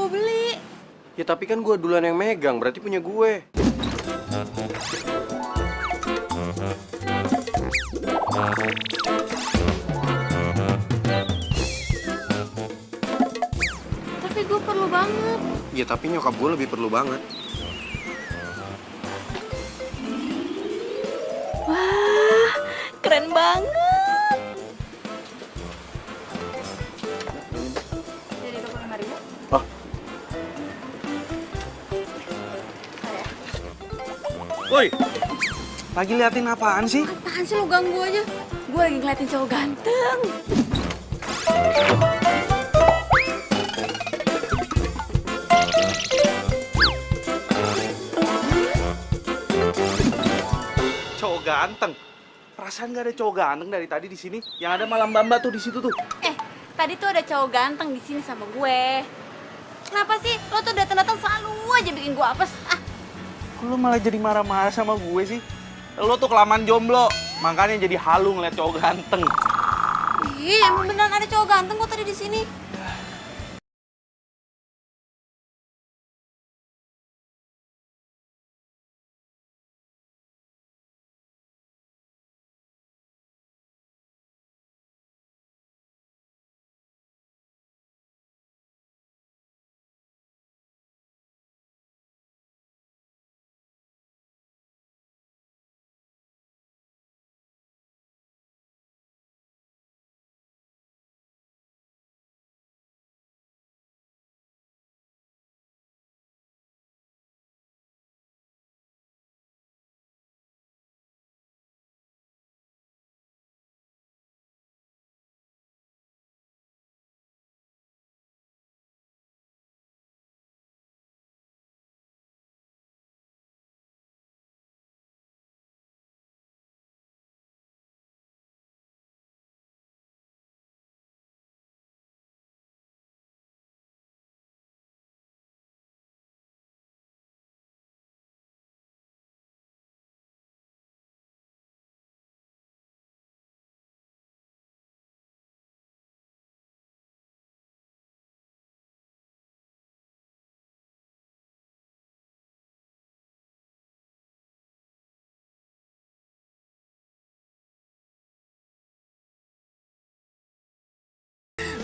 mau beli. Ya tapi kan gue duluan yang megang, berarti punya gue. Tapi gue perlu banget. Ya tapi nyokap gue lebih perlu banget. Wah, keren banget. Jadi 25.000. Oh, Woi, lagi liatin apaan sih? Apaan sih lo ganggu aja? Gue lagi ngeliatin cowok ganteng. Cowok ganteng. Perasaan gak ada cowok ganteng dari tadi di sini. Yang ada malam Bamba tuh di situ tuh. Tadi tuh ada cowok ganteng di sini sama gue. Kenapa sih? Lo tuh datang-datang selalu aja bikin gue apes. Ah, Kok lo malah jadi marah-marah sama gue sih? Lo tuh kelamaan jomblo, makanya jadi halu ngeliat cowok ganteng. emang beneran ada cowok ganteng kok tadi di sini.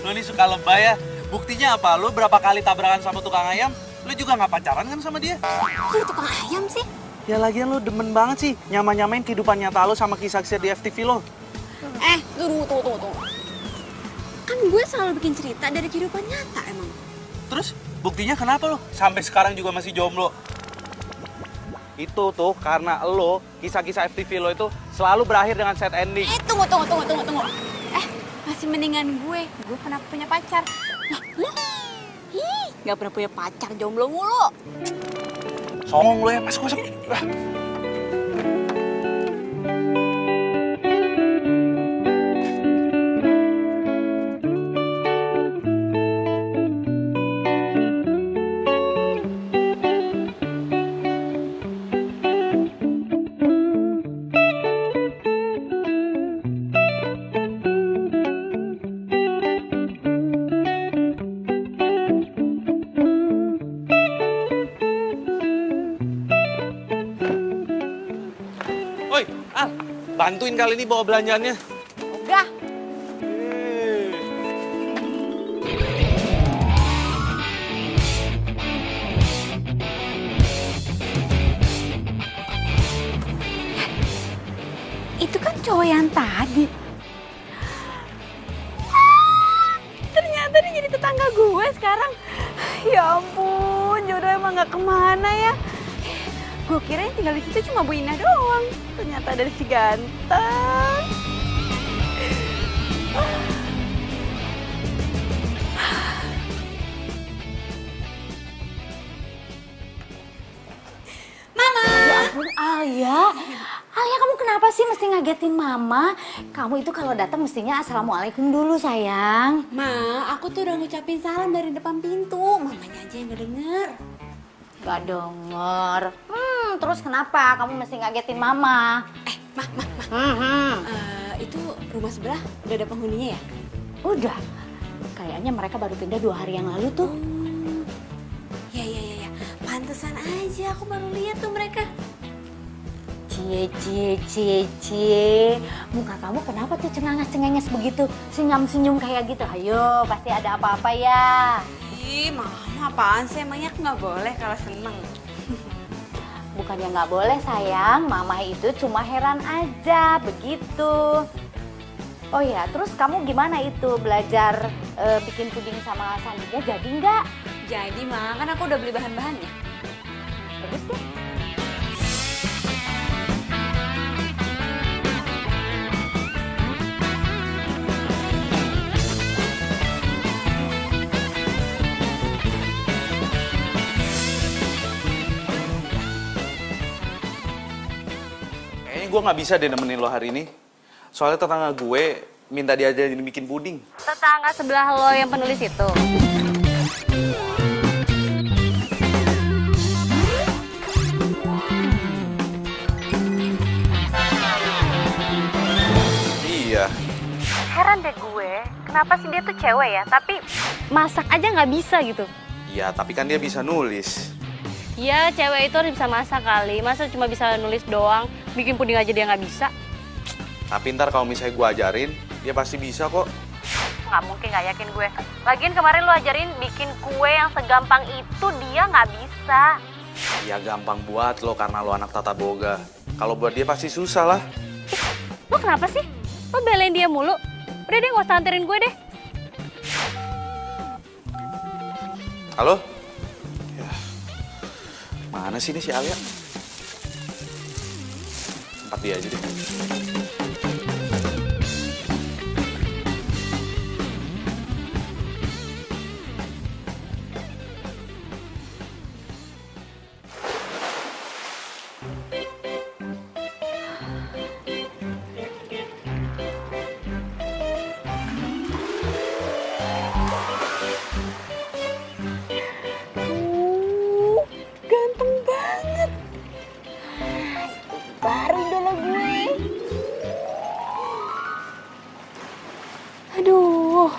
Lo nih suka lebay ya. Buktinya apa? Lo berapa kali tabrakan sama tukang ayam, lo juga nggak pacaran kan sama dia? Kok tukang ayam sih? Ya lagian lo demen banget sih nyamain kehidupan nyata lo sama kisah-kisah di FTV lo. Tunggu. Kan gue selalu bikin cerita dari kehidupan nyata emang. Terus buktinya kenapa lo sampai sekarang juga masih jomblo? Itu tuh karena lo, kisah-kisah FTV lo itu selalu berakhir dengan sad ending. Tunggu. Masih mendingan gue pernah punya pacar. Nah, lo? Gak pernah punya pacar, jomblo mulu. Songong lo ya, masuk. Woi, Al, bantuin kali ini bawa belanjaannya. Udah. Itu kan cowok yang tadi. Ternyata dia jadi tetangga gue sekarang. Ya ampun, jodoh emang gak kemana ya. Gue kira yang tinggal di situ cuma Bu Ina doang. Ternyata ada si ganteng. Mama! Ya ampun, Alia. Alia, kamu kenapa sih mesti ngagetin Mama? Kamu itu kalau datang mestinya assalamualaikum dulu, sayang. Ma, aku tuh udah ngucapin salam dari depan pintu. Mamanya aja yang gak denger. Gak denger. Terus kenapa kamu mesti ngagetin Mama? Itu rumah sebelah udah ada penghuninya ya? Udah. Kayaknya mereka baru pindah 2 hari yang lalu tuh. aja, aku baru lihat tuh mereka. Cie. Muka kamu kenapa tuh cengenges begitu? Senyum kayak gitu. Ayo, pasti ada apa-apa ya. Ih, mama apaan sih? Emangnya aku nggak boleh kalau seneng? Bukannya nggak boleh sayang, mama itu cuma heran aja, begitu. Oh ya, terus kamu gimana itu belajar bikin puding sama Sandinya, jadi nggak? Jadi, Ma, kan aku udah beli bahan-bahannya. Bagus deh. Kayaknya gue nggak bisa deh nemenin lo hari ini. Soalnya tetangga gue minta diajarin bikin puding. Tetangga sebelah lo yang penulis itu. Iya. Heran deh gue, kenapa sih dia tuh cewek ya, tapi masak aja nggak bisa gitu. Iya, tapi kan dia bisa nulis. Ya cewek itu harus bisa masak kali, masa cuma bisa nulis doang, bikin puding aja dia nggak bisa. Tapi ntar kalau misalnya gue ajarin, dia pasti bisa kok. Nggak mungkin, nggak yakin gue. Lagian kemarin lo ajarin bikin kue yang segampang itu, dia nggak bisa. Ya gampang buat lo karena lo anak tata boga. Kalau buat dia pasti susah lah. Lo kenapa sih? Lo belain dia mulu? Udah deh, nggak usah anterin gue deh. Halo? Ya. Mana sih ini si Alia? Tempat dia aja deh. Ganteng banget. Baru idola gue. Aduh,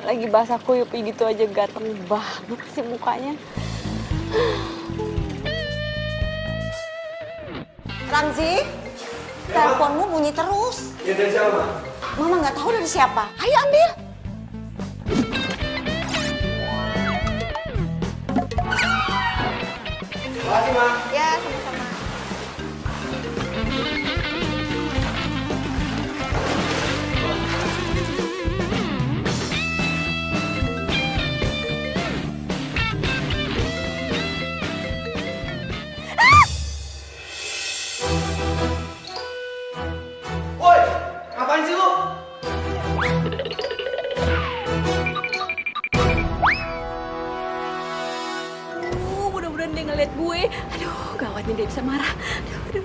lagi basah kuyup gitu aja ganteng banget sih mukanya. Ramzi, teleponmu bunyi terus. Ya dari siapa, Ma? Mama nggak tahu dari siapa. Ayo ambil. Makasih, Ma. Ya, sama-sama. Woi, ngapain sih lu? Mudah-mudahan dia ngeliat gue. Aduh, gawatnya dia bisa marah. Aduh.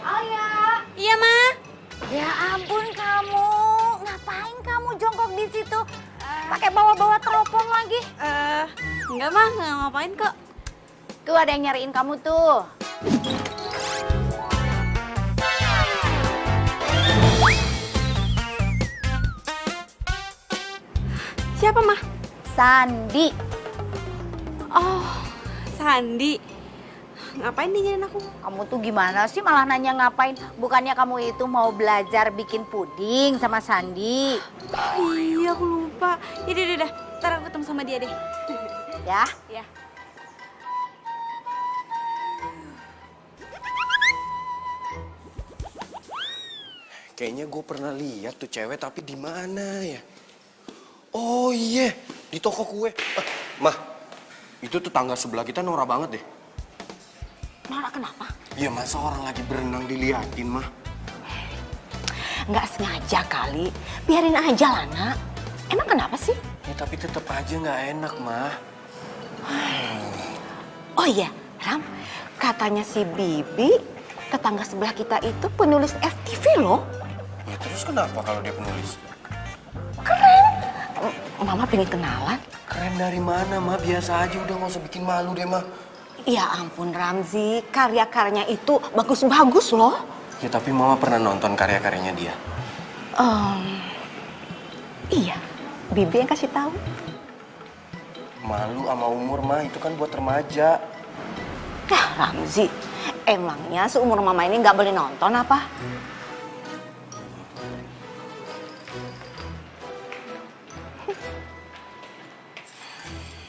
Alia. Iya, Ma. Ya ampun kamu, ngapain kamu jongkok di situ? Pakai bawa-bawa teropong lagi. Enggak, Ma. Nggak ngapain kok. Tuh ada yang nyariin kamu tuh. Siapa, Ma? Sandi. Oh, Sandi. Ngapain dia nyariin aku? Kamu tuh gimana sih malah nanya ngapain? Bukannya kamu itu mau belajar bikin puding sama Sandi? Oh, iya, aku lupa. Yaudah. Ntar aku ketemu sama dia deh. Ya? Ya. Kayaknya gue pernah lihat tuh cewek, tapi di mana ya? Oh iya, di toko kue. Mah, itu tuh tangga sebelah kita norak banget deh. Nora kenapa? Iya, masa orang lagi berenang diliatin, Mah? Nggak sengaja kali. Biarin aja lah, Nak. Emang kenapa sih? Ya tapi tetap aja nggak enak, Mah. Oh iya, Ram. Katanya si Bibi, tetangga sebelah kita itu penulis FTV loh. Ya terus kenapa kalau dia penulis? Mama pengen kenalan. Keren dari mana, Mah? Biasa aja, udah nggak usah bikin malu deh, Mah. Ya ampun Ramzi, karya-karyanya itu bagus-bagus loh. Ya tapi Mama pernah nonton karya-karyanya dia. Iya, Bibi yang kasih tahu. Malu sama umur mah, itu kan buat remaja. Yah Ramzi, emangnya seumur mama ini nggak boleh nonton apa?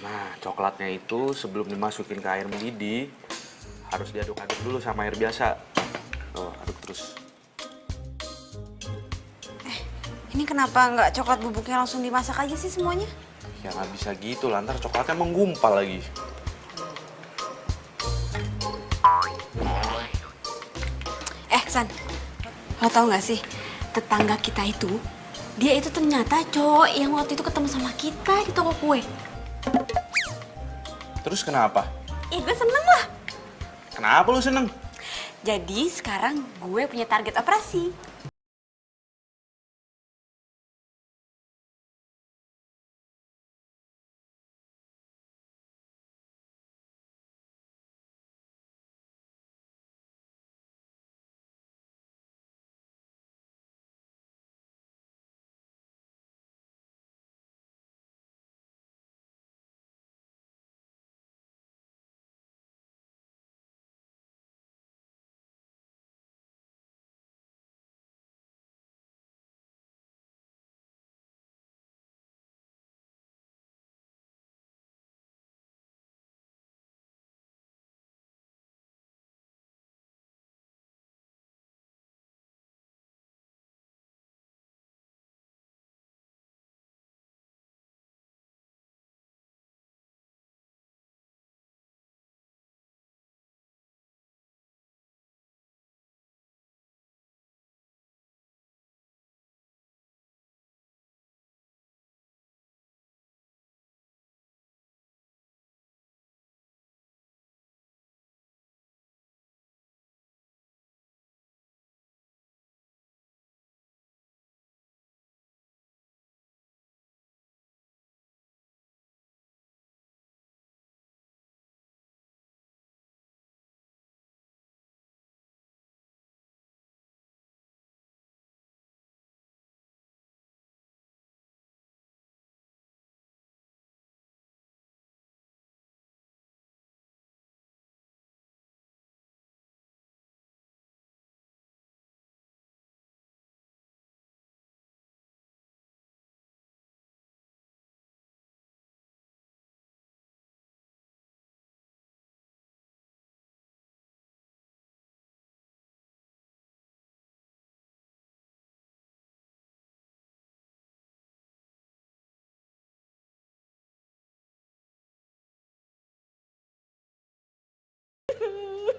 Nah, coklatnya itu sebelum dimasukin ke air mendidih, harus diaduk-aduk dulu sama air biasa. Tuh, aduk terus. Ini kenapa nggak coklat bubuknya langsung dimasak aja sih semuanya? Ya nggak bisa gitu lah, ntar coklatnya menggumpal lagi. San, lo tau gak sih, tetangga kita itu, dia itu ternyata cowok yang waktu itu ketemu sama kita di toko kue. Terus kenapa? Ih, gue seneng lah. Kenapa lu seneng? Jadi sekarang gue punya target operasi.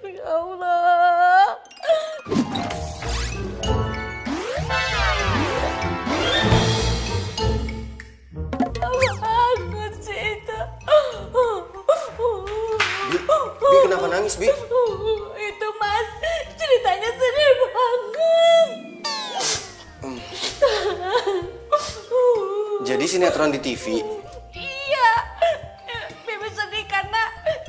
Ya Allah. Bangun sih itu. Bi, kenapa nangis, Bi? Itu Mas, ceritanya sedih banget. Jadi sinetron di TV. Iya, Bibi sedih karena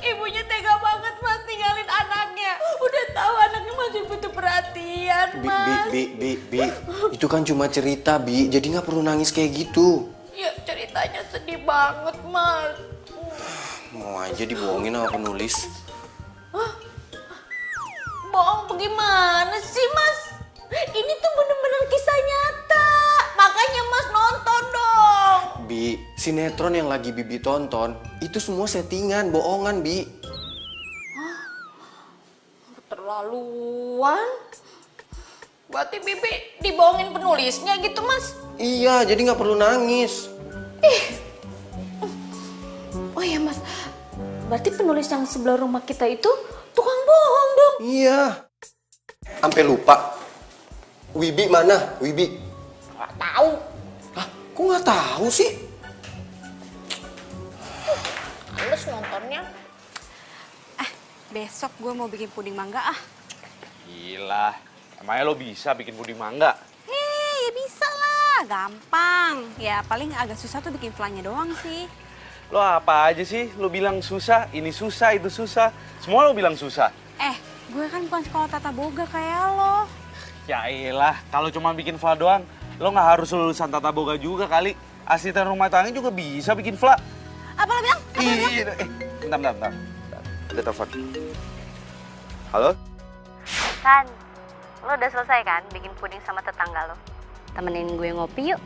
ibunya tega banget Mas tinggalin anaknya. Udah tahu anaknya masih butuh perhatian, Mas. Bi. Itu kan cuma cerita, Bi. Jadi nggak perlu nangis kayak gitu. Ya ceritanya sedih banget, Mas. Mau aja dibohongin sama penulis. Bohong bagaimana sih, Mas? Ini tuh bener-bener kisah nyata. Makanya Mas nonton dong. Bi, sinetron yang lagi Bibi tonton, itu semua settingan, bohongan, Bi. Keterlaluan. Berarti Bibi dibohongin penulisnya gitu, Mas? Iya, jadi nggak perlu nangis. Oh iya, Mas. Berarti penulis yang sebelah rumah kita itu tukang bohong dong. Iya. Sampai lupa. Wibi mana? Wibi. Gak tahu. Hah, kok nggak tahu sih? Males nontonnya. Besok gue mau bikin puding mangga ah. Gila, emangnya lo bisa bikin puding mangga? Ya bisa lah, gampang. Ya paling agak susah tuh bikin flannya doang sih. Lo apa aja sih? Lo bilang susah, ini susah, itu susah. Semua lo bilang susah. Gue kan bukan sekolah tata boga kayak lo. Ya elah, kalau cuma bikin fla doang, lo nggak harus lulusan tata boga juga kali. Asisten rumah tangga juga bisa bikin fla. Apa lo bilang? Iya, bentar. Ada telepon. Halo? San, lo udah selesai kan bikin puding sama tetangga lo? Temenin gue ngopi yuk.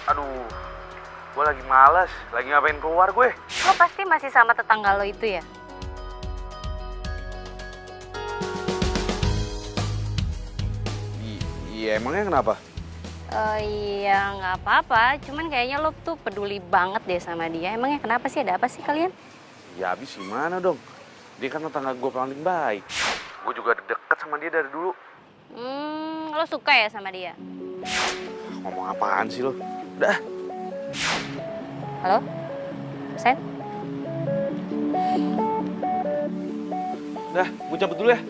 Aduh, gue lagi malas, lagi ngapain keluar gue. Lo pasti masih sama tetangga lo itu ya? Iya, emangnya kenapa? Iya nggak apa-apa, cuman kayaknya lo tuh peduli banget deh sama dia. Emangnya kenapa sih, ada apa sih kalian? Ya habis gimana dong? Dia kan tetangga gue paling baik. Gue juga deket sama dia dari dulu. Lo suka ya sama dia? Ngomong apaan sih lo? Udah. Halo? Sen? Udah, gue cabut dulu ya.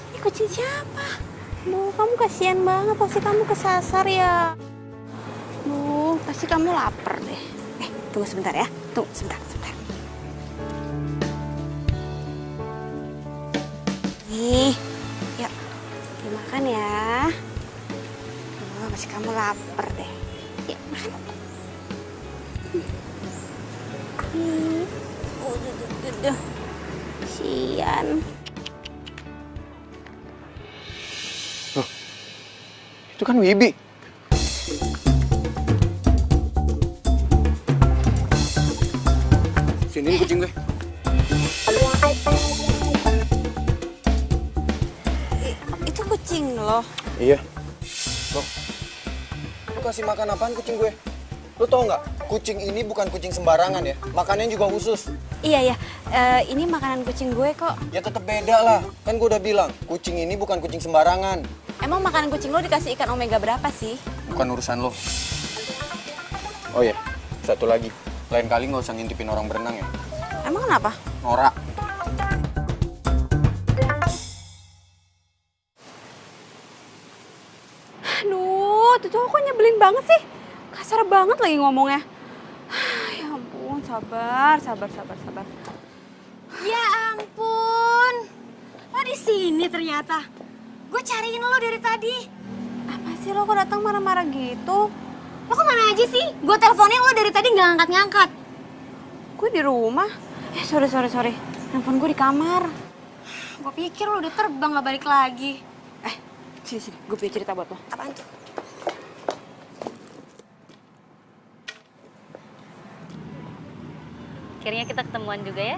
Ini kucing siapa? Duh, kamu kasihan banget, pasti kamu kesasar ya. Duh, pasti kamu lapar deh. Tunggu sebentar ya. Tunggu sebentar. Nih, yuk dimakan ya. Duh, pasti kamu lapar deh. Yuk, makan. Duh. Kasihan. Itu kan Wibi. Sini kucing gue. Itu kucing loh. Iya. Loh, lu kasih makan apaan kucing gue? Lu tau nggak? Kucing ini bukan kucing sembarangan ya. Makannya juga khusus. Iya. Ini makanan kucing gue kok. Ya tetep beda lah. Kan gue udah bilang, kucing ini bukan kucing sembarangan. Emang makanan kucing lo dikasih ikan omega berapa sih? Bukan urusan lo. Oh iya, satu lagi. Lain kali nggak usah ngintipin orang berenang ya. Emang kenapa? Norak. Aduh, tuh cowok kok nyebelin banget sih. Kasar banget lagi ngomongnya. Ya ampun, sabar. Ya ampun, lo di sini ternyata. Gue cariin lo dari tadi. Apa sih lo kok datang marah-marah gitu? Lo kemana aja sih? Gue teleponin lo dari tadi nggak ngangkat-ngangkat. Gue di rumah. Sorry. Handphone gue di kamar. Gue pikir lo udah terbang nggak balik lagi. Sini. Gue punya cerita buat lo. Apaan tuh? Akhirnya kita ketemuan juga ya?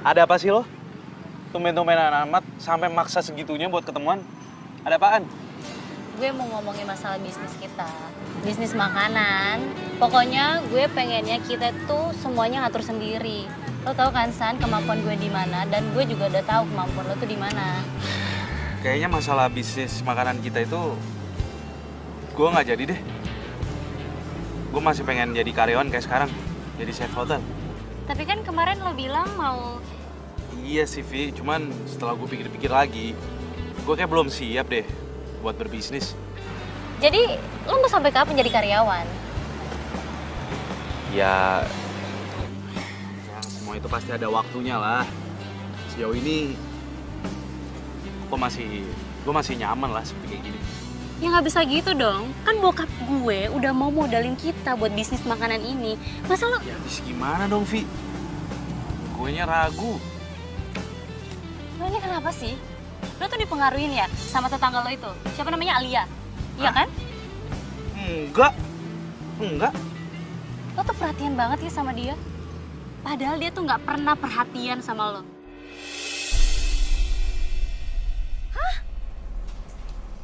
Ada apa sih lo? Tumben-tumbenan amat sampai maksa segitunya buat ketemuan. Ada apaan? Gue mau ngomongin masalah bisnis kita. Bisnis makanan. Pokoknya gue pengennya kita tuh semuanya ngatur sendiri. Lo tau kan San kemampuan gue di mana, dan gue juga udah tahu kemampuan lo tuh di mana. Kayaknya masalah bisnis makanan kita itu gue nggak jadi deh. Gue masih pengen jadi karyawan kayak sekarang, jadi chef hotel. Tapi kan kemarin lo bilang mau... Iya sih Vi, cuman setelah gue pikir-pikir lagi, gue kayak belum siap deh buat berbisnis. Jadi lo mau sampai kapan jadi karyawan? Ya semua itu pasti ada waktunya lah. Sejauh ini gue masih nyaman lah seperti kayak gini. Ya nggak bisa gitu dong. Kan bokap gue udah mau modalin kita buat bisnis makanan ini. Masa lo... Ya habis gimana dong Vi? Guenya ragu. Lo ini kenapa sih? Lo tuh dipengaruhin ya sama tetangga lo itu. Siapa namanya? Alia. Iya kan? Enggak. Lo tuh perhatian banget ya sama dia. Padahal dia tuh nggak pernah perhatian sama lo.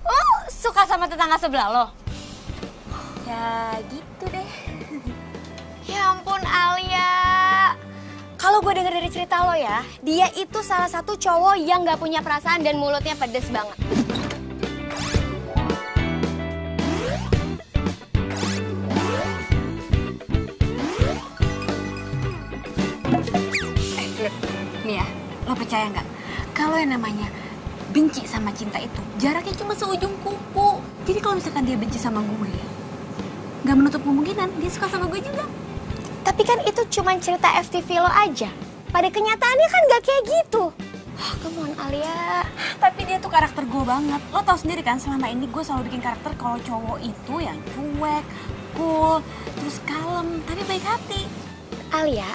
Lo suka sama tetangga sebelah lo? Ya gitu deh. Ya ampun Alia. Kalau gue denger dari cerita lo ya, dia itu salah satu cowok yang gak punya perasaan dan mulutnya pedes banget. Nih ya, lo percaya nggak? Kalau yang namanya benci sama cinta itu jaraknya cuma seujung kuku. Jadi kalau misalkan dia benci sama gue, nggak menutup kemungkinan dia suka sama gue juga. Tapi kan itu cuma cerita FTV lo aja. Pada kenyataannya kan gak kayak gitu. Oh, come on Alia. Tapi dia tuh karakter gue banget. Lo tau sendiri kan selama ini gue selalu bikin karakter kalau cowok itu yang cuek, cool, terus kalem, tapi baik hati. Alia,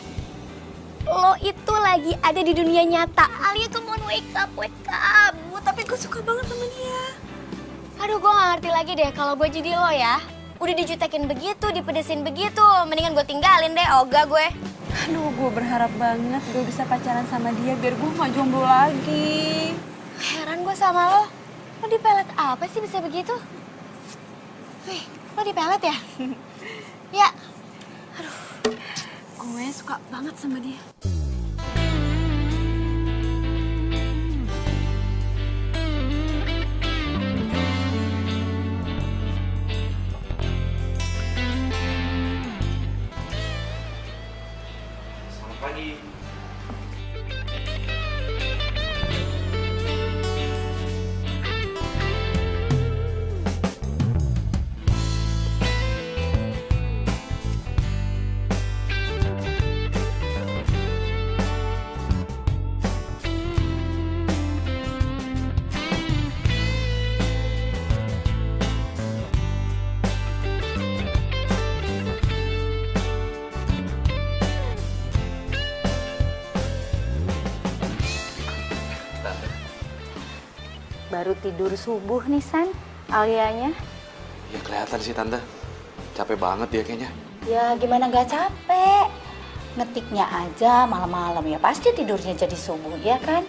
lo itu lagi ada di dunia nyata. Alia, come on, wake up, wake up. Tapi gue suka banget sama dia. Aduh, gue gak ngerti lagi deh kalau gue jadi lo ya. Udah dijutekin begitu, dipedesin begitu. Mendingan gue tinggalin deh, ogah gue. Aduh, gue berharap banget gue bisa pacaran sama dia biar gue gak jomblo lagi. Heran gue sama lo. Lo dipelet apa sih bisa begitu? Wih, lo dipelet ya? Ya. Aduh. Gue suka banget sama dia. Selamat pagi. Baru tidur subuh nih San, Alianya. Ya kelihatan sih Tante. Capek banget dia kayaknya. Ya gimana gak capek? Ngetiknya aja malam-malam ya pasti tidurnya jadi subuh ya kan?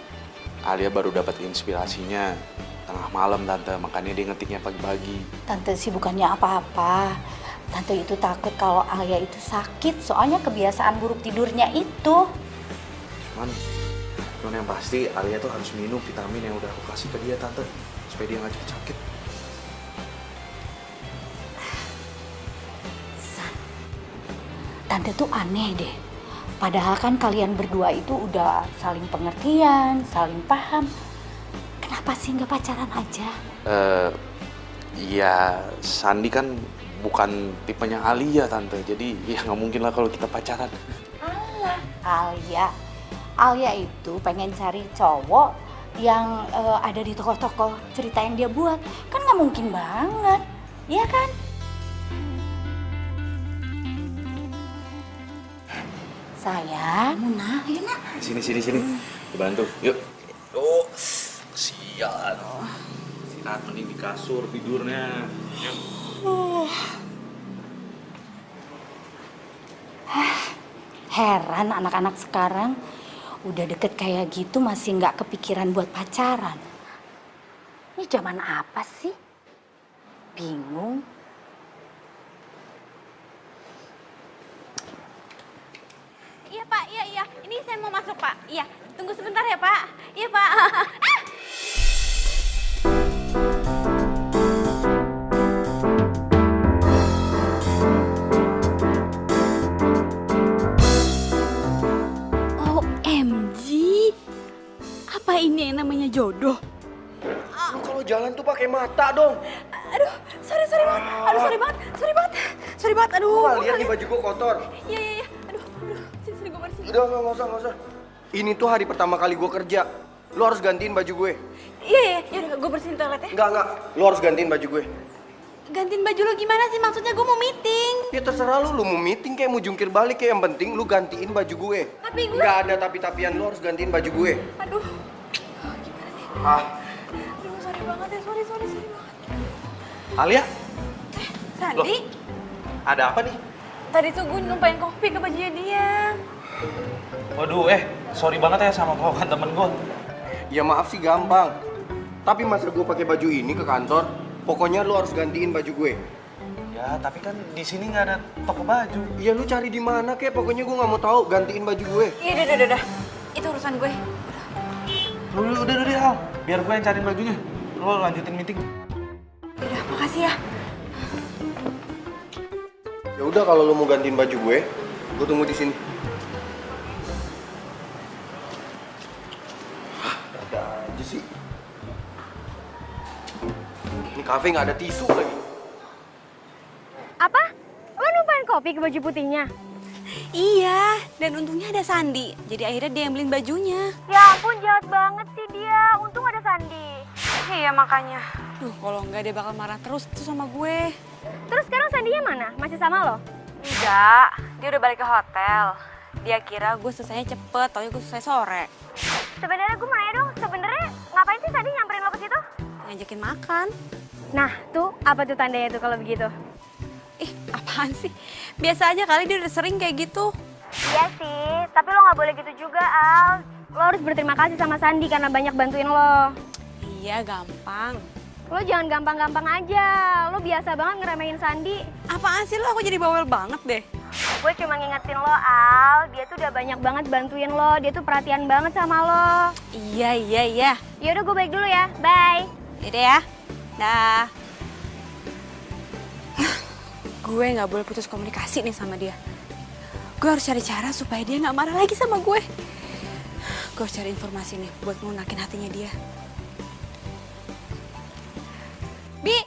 Alia baru dapat inspirasinya tengah malam Tante, makanya dia ngetiknya pagi-pagi. Tante sih bukannya apa-apa. Tante itu takut kalau Alia itu sakit soalnya kebiasaan buruk tidurnya itu. Cuman yang pasti Alia tuh harus minum vitamin yang udah aku kasih ke dia Tante, supaya dia nggak cepet sakit. San, Tante tuh aneh deh. Padahal kan kalian berdua itu udah saling pengertian, saling paham. Kenapa sih nggak pacaran aja? Ya Sandi kan bukan tipenya Alia Tante, jadi ya nggak mungkin lah kalau kita pacaran. Alia. Alia itu pengen cari cowok yang ada di tokoh-tokoh cerita yang dia buat. Kan nggak mungkin banget, iya kan? Sayang, Muna, ayo nak. Sini. Dibantu, yuk. Oh, sial. Istirahat mending di kasur tidurnya. Yuk. Heran anak-anak sekarang udah deket kayak gitu masih nggak kepikiran buat pacaran. Ini zaman apa sih? Bingung. Iya Pak, iya. Ini saya mau masuk Pak. Iya, tunggu sebentar ya Pak. Iya Pak. OMG, apa ini yang namanya jodoh? Lu kalau jalan tuh pakai mata dong. Aduh, sorry banget. Aduh, sorry banget. Aduh. Lu nggak lihat nih baju gua kotor. Iya. Aduh. Sini gue bersihin. Udah, nggak usah. Ini tuh hari pertama kali gua kerja. Lu harus gantiin baju gue. Iya. Yaudah, gue bersihin toilet ya. Enggak. Lu harus gantiin baju gue. Gantiin baju lo gimana sih? Maksudnya gue mau meeting. Ya terserah lu mau meeting kayak mau jungkir balik kayak yang penting lu gantiin baju gue. Tapi gue... Nggak ada tapi-tapian, lu harus gantiin baju gue. Aduh. Gimana nih? Aduh, sorry banget ya. Sorry banget. Alia, Sandi, ada apa nih? tadi tuh gue numpain kopi ke bajunya dia. Waduh, sorry banget ya sama kawan temen gue. Ya maaf sih gampang. Tapi masa gue pakai baju ini ke kantor? Pokoknya lu harus gantiin baju gue. Ya, tapi kan di sini nggak ada toko baju. Ya lu cari di mana kek? Pokoknya gue nggak mau tahu. Gantiin baju gue. Iya, udah. Itu urusan gue. Udah, Al. Biar gue yang cariin bajunya. Lo lanjutin meeting. Udah, makasih ya. Ya udah kalau lu mau gantiin baju gue tunggu di sini. Ada aja sih. Ini kafe nggak ada tisu lagi. Apa? Lo numpain kopi ke baju putihnya? Iya, dan untungnya ada Sandi. Jadi akhirnya dia yang beliin bajunya. Ya ampun, jahat banget sih dia. Untung ada Sandi. Iya makanya. Duh, kalau enggak dia bakal marah terus tuh sama gue. Terus sekarang Sandinya mana? Masih sama lo? Enggak, dia udah balik ke hotel. Dia kira gue selesainya cepet, taunya gue selesai sore. Sebenarnya gue mau nanya dong, sebenarnya ngapain sih Sandi nyamperin lo ke situ? Ngajakin makan. Nah, tuh apa tuh tandanya tuh kalau begitu? Ih, apaan sih? Biasa aja kali, dia udah sering kayak gitu. Iya sih, tapi lo nggak boleh gitu juga, Al. Lo harus berterima kasih sama Sandi karena banyak bantuin lo. Iya, gampang. Lo jangan gampang-gampang aja. Lo biasa banget ngeremehin Sandi. Apaan sih lo? Aku jadi bawel banget deh. Gue cuma ngingetin lo, Al. Dia tuh udah banyak banget bantuin lo. Dia tuh perhatian banget sama lo. Iya. Yaudah, gue balik dulu ya. Bye. Yaudah ya. Dah. Gue nggak boleh putus komunikasi nih sama dia. Gue harus cari cara supaya dia nggak marah lagi sama gue. Gue harus cari informasi nih buat melunakin hatinya dia. Bibi.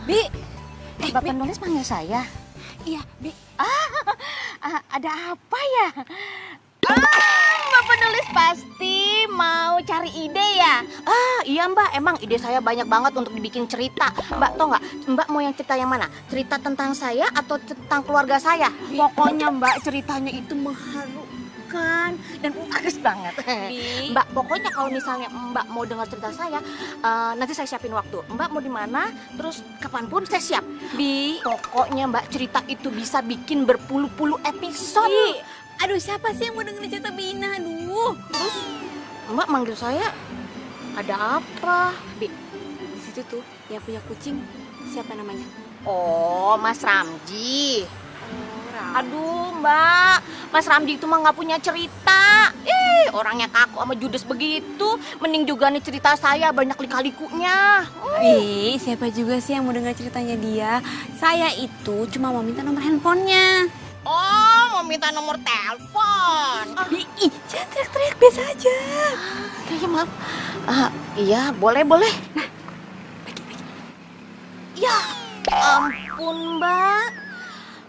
Bi. Mbak penulis panggil saya. Iya, Bi. Ada apa ya? Mbak penulis pasti mau cari ide ya? Iya Mbak, emang ide saya banyak banget untuk dibikin cerita. Mbak tau nggak? Mbak mau yang cerita yang mana? Cerita tentang saya atau tentang keluarga saya? Pokoknya Mbak ceritanya itu mengharukan dan bagus banget. Bi. Mbak, pokoknya kalau misalnya Mbak mau dengar cerita saya, nanti saya siapin waktu. Mbak mau di mana? Terus kapanpun saya siap. Bi. Pokoknya Mbak cerita itu bisa bikin berpuluh-puluh episode. Bi. Aduh, siapa sih yang mau dengerin cerita Bina? Aduh. Terus Mbak manggil saya, ada apa? Bi. Di situ tuh yang punya kucing, siapa namanya? Oh, Mas Ramji. Aduh Mbak, Mas Ramji itu mah nggak punya cerita. Orangnya kaku sama judes begitu. Mending juga nih cerita saya banyak lika-likunya. Bi, siapa juga sih yang mau dengar ceritanya dia? Saya itu cuma mau minta nomor handphonenya. Oh, mau minta nomor telepon. Bi, jangan teriak-teriak, biasa aja. Iya maaf. Iya, boleh. Nah, bagi. Ya ampun Mbak.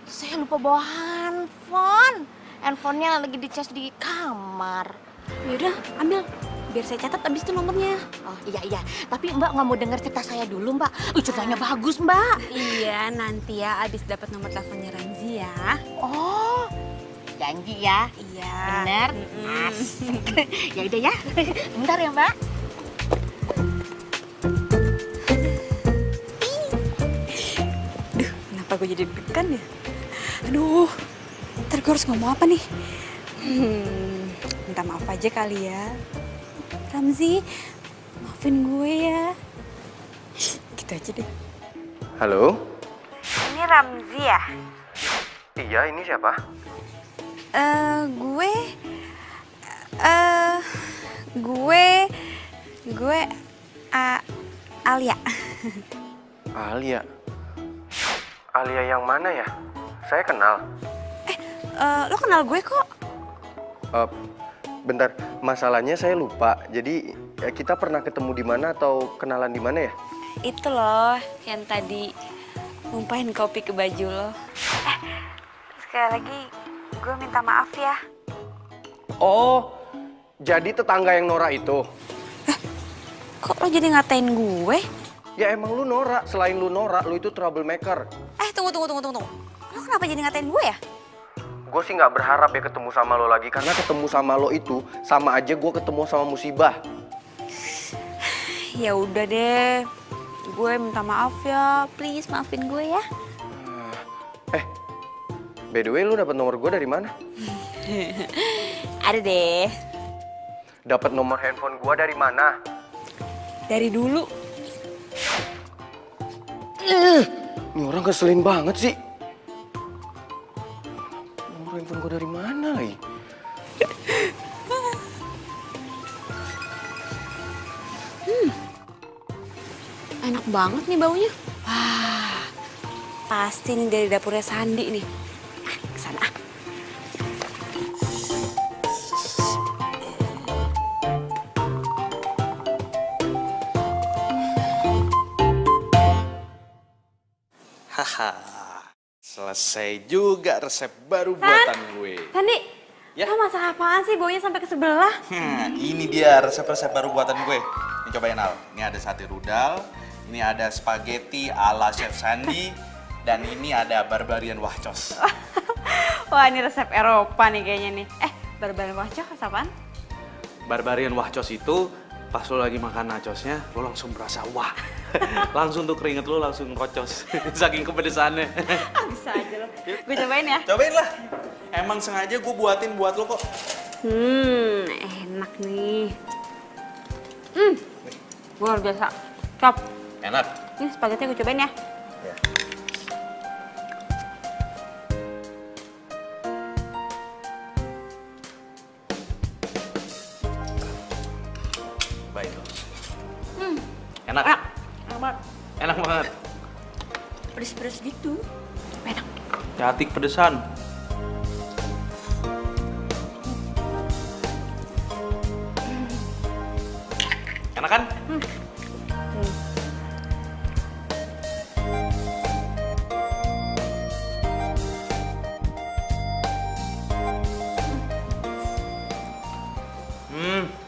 Saya lupa bawa handphone. Handphonenya lagi dicas di kamar. Yaudah, ambil. Biar saya catat abis itu nomornya. Oh iya. Tapi Mbak nggak mau dengar cerita saya dulu Mbak. Ceritanya bagus Mbak. Iya, nanti ya abis dapat nomor teleponnya Ramzi ya. Oh, janji ya. Iya. Bener. Asik. Ya udah ya. Bentar ya Mbak. Duh, kenapa gue jadi deg-degan ya? Aduh, ntar gue harus ngomong apa nih? Minta maaf aja kali ya. Ramzi, maafin gue ya. Gitu aja deh. Halo? Ini Ramzi ya? Iya, ini siapa? Gue Alia. Alia. Alia yang mana ya? Saya kenal. Lo kenal gue kok? Bentar, masalahnya saya lupa. Jadi ya kita pernah ketemu di mana atau kenalan di mana ya? Itu loh, yang tadi numpahin kopi ke baju lo. Sekali lagi, gue minta maaf ya. Oh, jadi tetangga yang Nora itu? Kok lo jadi ngatain gue? Ya emang lu Nora, selain lu Nora, lu itu troublemaker. Tunggu. Lo kenapa jadi ngatain gue ya? Gue sih nggak berharap ya ketemu sama lo lagi, karena ketemu sama lo itu sama aja gue ketemu sama musibah. Ya udah deh, gue minta maaf ya, please maafin gue ya. By the way, lu dapat nomor gue dari mana? Ada deh. Dapat nomor handphone gue dari mana? Dari dulu. Ini orang keselin banget sih. Nomor handphone gue dari mana lagi? Enak banget nih baunya. Wah, pasti nih dari dapurnya Sandi nih. Kesana ah. Selesai juga resep baru buatan gue. Sandi, Ya. lo masak apaan sih baunya sampai ke sebelah? Ini dia resep-resep baru buatan gue. Ini cobain Al. Ini ada sate rudal, ini ada spaghetti ala Chef Sandi, dan ini ada barbarian wahcos. Wah, ini resep Eropa nih kayaknya nih. Barbarian wahcos apaan? Barbarian wahcos itu pas lo lagi makan nachosnya, lo langsung berasa wah. Langsung tuh keringet lo langsung kocos. Saking kepedesannya. Bisa aja lo. Gue cobain ya. Cobain lah. Emang sengaja gue buatin buat lo kok. Enak nih. Luar biasa. Cop. Enak. Ini spaghetti gue cobain ya. Ya. Baik. Enak. Enak. Enak banget. Enak banget. Pedes-pedes gitu. Enak. Hati pedesan. Enak kan?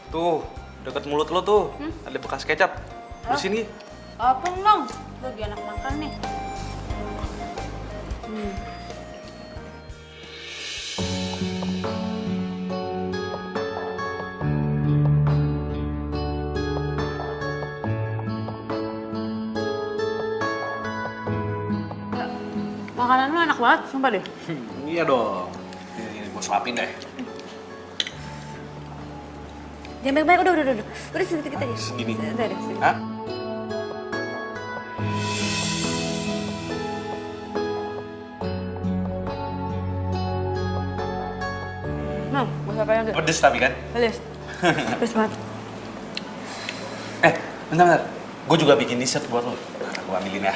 Tuh, deket mulut lo tuh, ada bekas kecap. Bersihin nih. Apa dong? Lagi enak makan nih. Makanan lu enak banget, sumpah deh. Iya dong. Ini gue suapin deh. Jangan banyak-banyak, udah. Udah sedikit aja. Segini. Udah. Hah? Nah, gue siapain dulu. Pedes tapi kan? Pedes. Pedes banget. Bentar. Gue juga bikin dessert buat lo. Gue ambilin ya.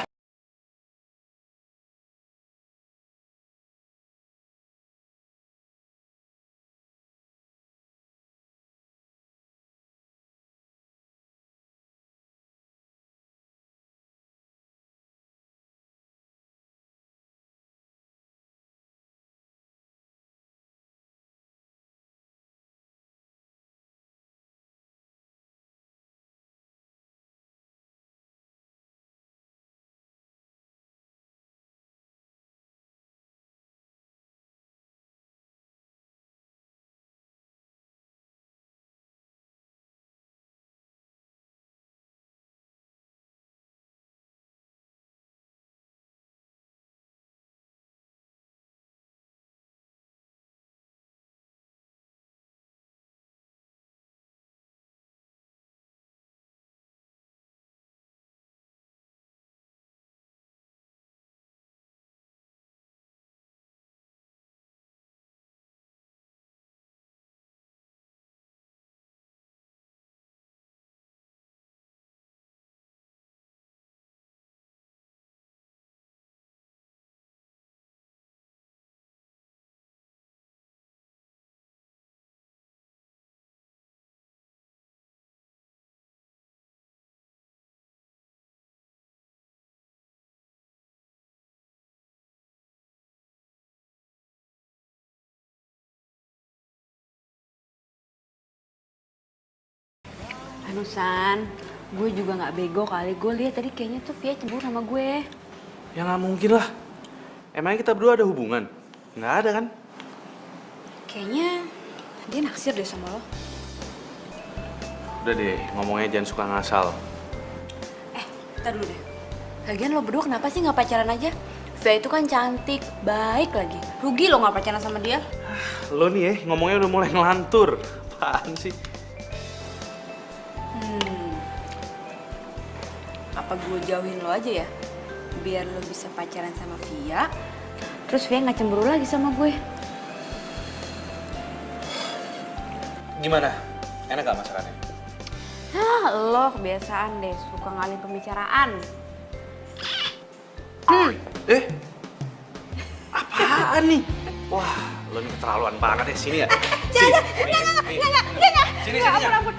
San, gue juga nggak bego kali. Gue lihat tadi kayaknya tuh Via cemburu sama gue. Ya nggak mungkin lah. Emangnya kita berdua ada hubungan? Nggak ada kan? Kayaknya dia naksir deh sama lo. Udah deh, ngomongnya jangan suka ngasal. Ntar dulu deh. Lagian lo berdua kenapa sih nggak pacaran aja? Via itu kan cantik, baik lagi. Rugi lo nggak pacaran sama dia. Lo nih ya, ngomongnya udah mulai ngelantur. Apaan sih? Apa gue jauhin lo aja ya? Biar lo bisa pacaran sama Via. Terus Via nggak cemburu lagi sama gue. Gimana? Enak gak masakannya? Lo kebiasaan deh, suka ngalih pembicaraan. Apaan nih? Wah, lo nih keterlaluan banget ya. Sini ya? Sini. Ampun.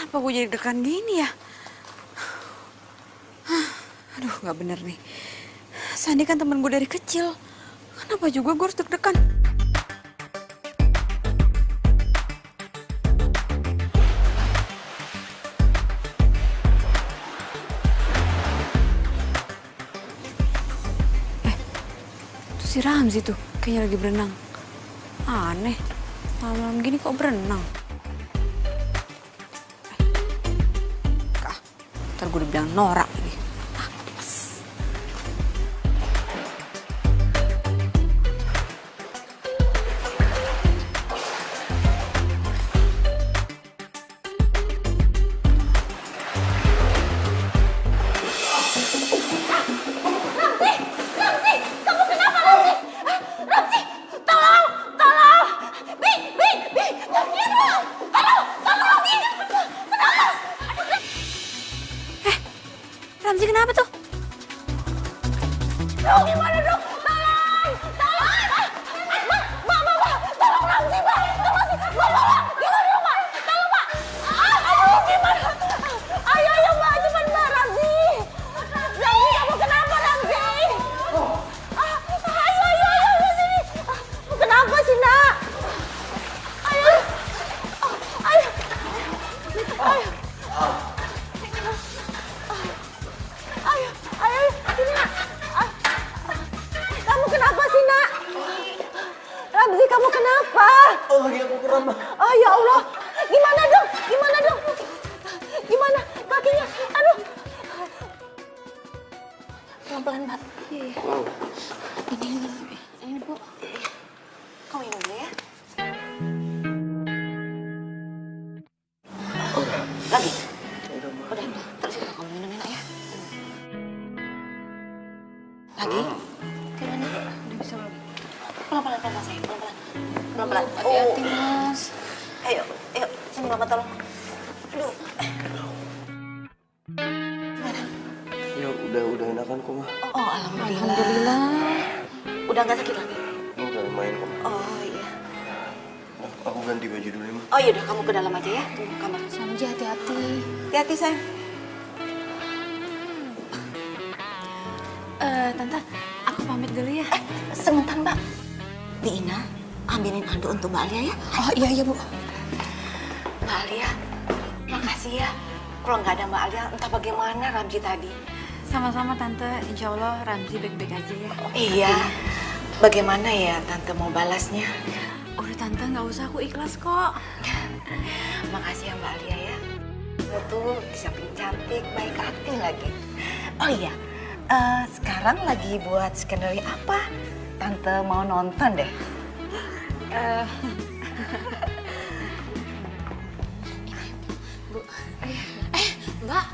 Kenapa gue jadi deg-degan gini ya? Aduh, nggak bener nih. Sandi kan temen gue dari kecil. Kenapa juga gue harus deg-degan? Itu si Ramzi tuh, kayaknya lagi berenang. Aneh, malam-malam gini kok berenang? Ntar gue udah bilang norak lagi. Ramzi kenapa tuh? Duh, gimana dong? Tolong! Tolong! Tolong Ramzi, Mbak! Tolong, Mbak! Gimana dong, Mbak? Tolong, Mbak! Aduh, gimana? Ayo, Mbak! Cepat, Mbak! Ramzi! Ramzi, kamu kenapa, Ramzi? Ayo, sini! Kenapa sih, Nak? Ayo! Ayo, sini, Nak. Kamu kenapa sih, Nak? Ramzi, kamu kenapa? Oh, lagi aku kram, Ma. Oh, ya Allah. Gimana dong? Gimana? Kakinya? Aduh. Pelan-pelan, Mbak. Iya. Ini, Bu. Kamu minum dulu ya. Lagi? Udah. Terus kamu minum enak ya. Lagi? Gimana? Udah bisa belum? Pelan-pelan, sayang. Pelan-pelan. Hati-hati, Mas. Ayo. Sini Mama tolong. Aduh. Gimana? Ya udah enakan kok, Ma. Oh, alhamdulillah. Udah nggak sakit lagi? Udah lumayan kok, Ma. Oh, iya. Nah, aku ganti baju dulu ya, Ma. Oh, yaudah kamu ke dalam aja ya. Tunggu kamar. Samji hati-hati. Hati-hati, sayang. Tante, aku pamit dulu ya. Sebentar, Mbak. Di Ina, ambilin handuk untuk Mbak Alia ya. Oh iya Bu. Mbak Alia, makasih ya. Kalau nggak ada Mbak Alia, entah bagaimana Ramzi tadi. Sama-sama, Tante. Insya Allah Ramzi baik-baik aja ya. Iya. Bagaimana ya Tante mau balasnya? Udah, Tante, nggak usah. Aku ikhlas kok. Makasih ya Mbak Alia ya. Lo tuh di samping cantik, baik hati lagi. Oh iya, sekarang lagi buat skenario apa? Tante mau nonton deh. Mbak,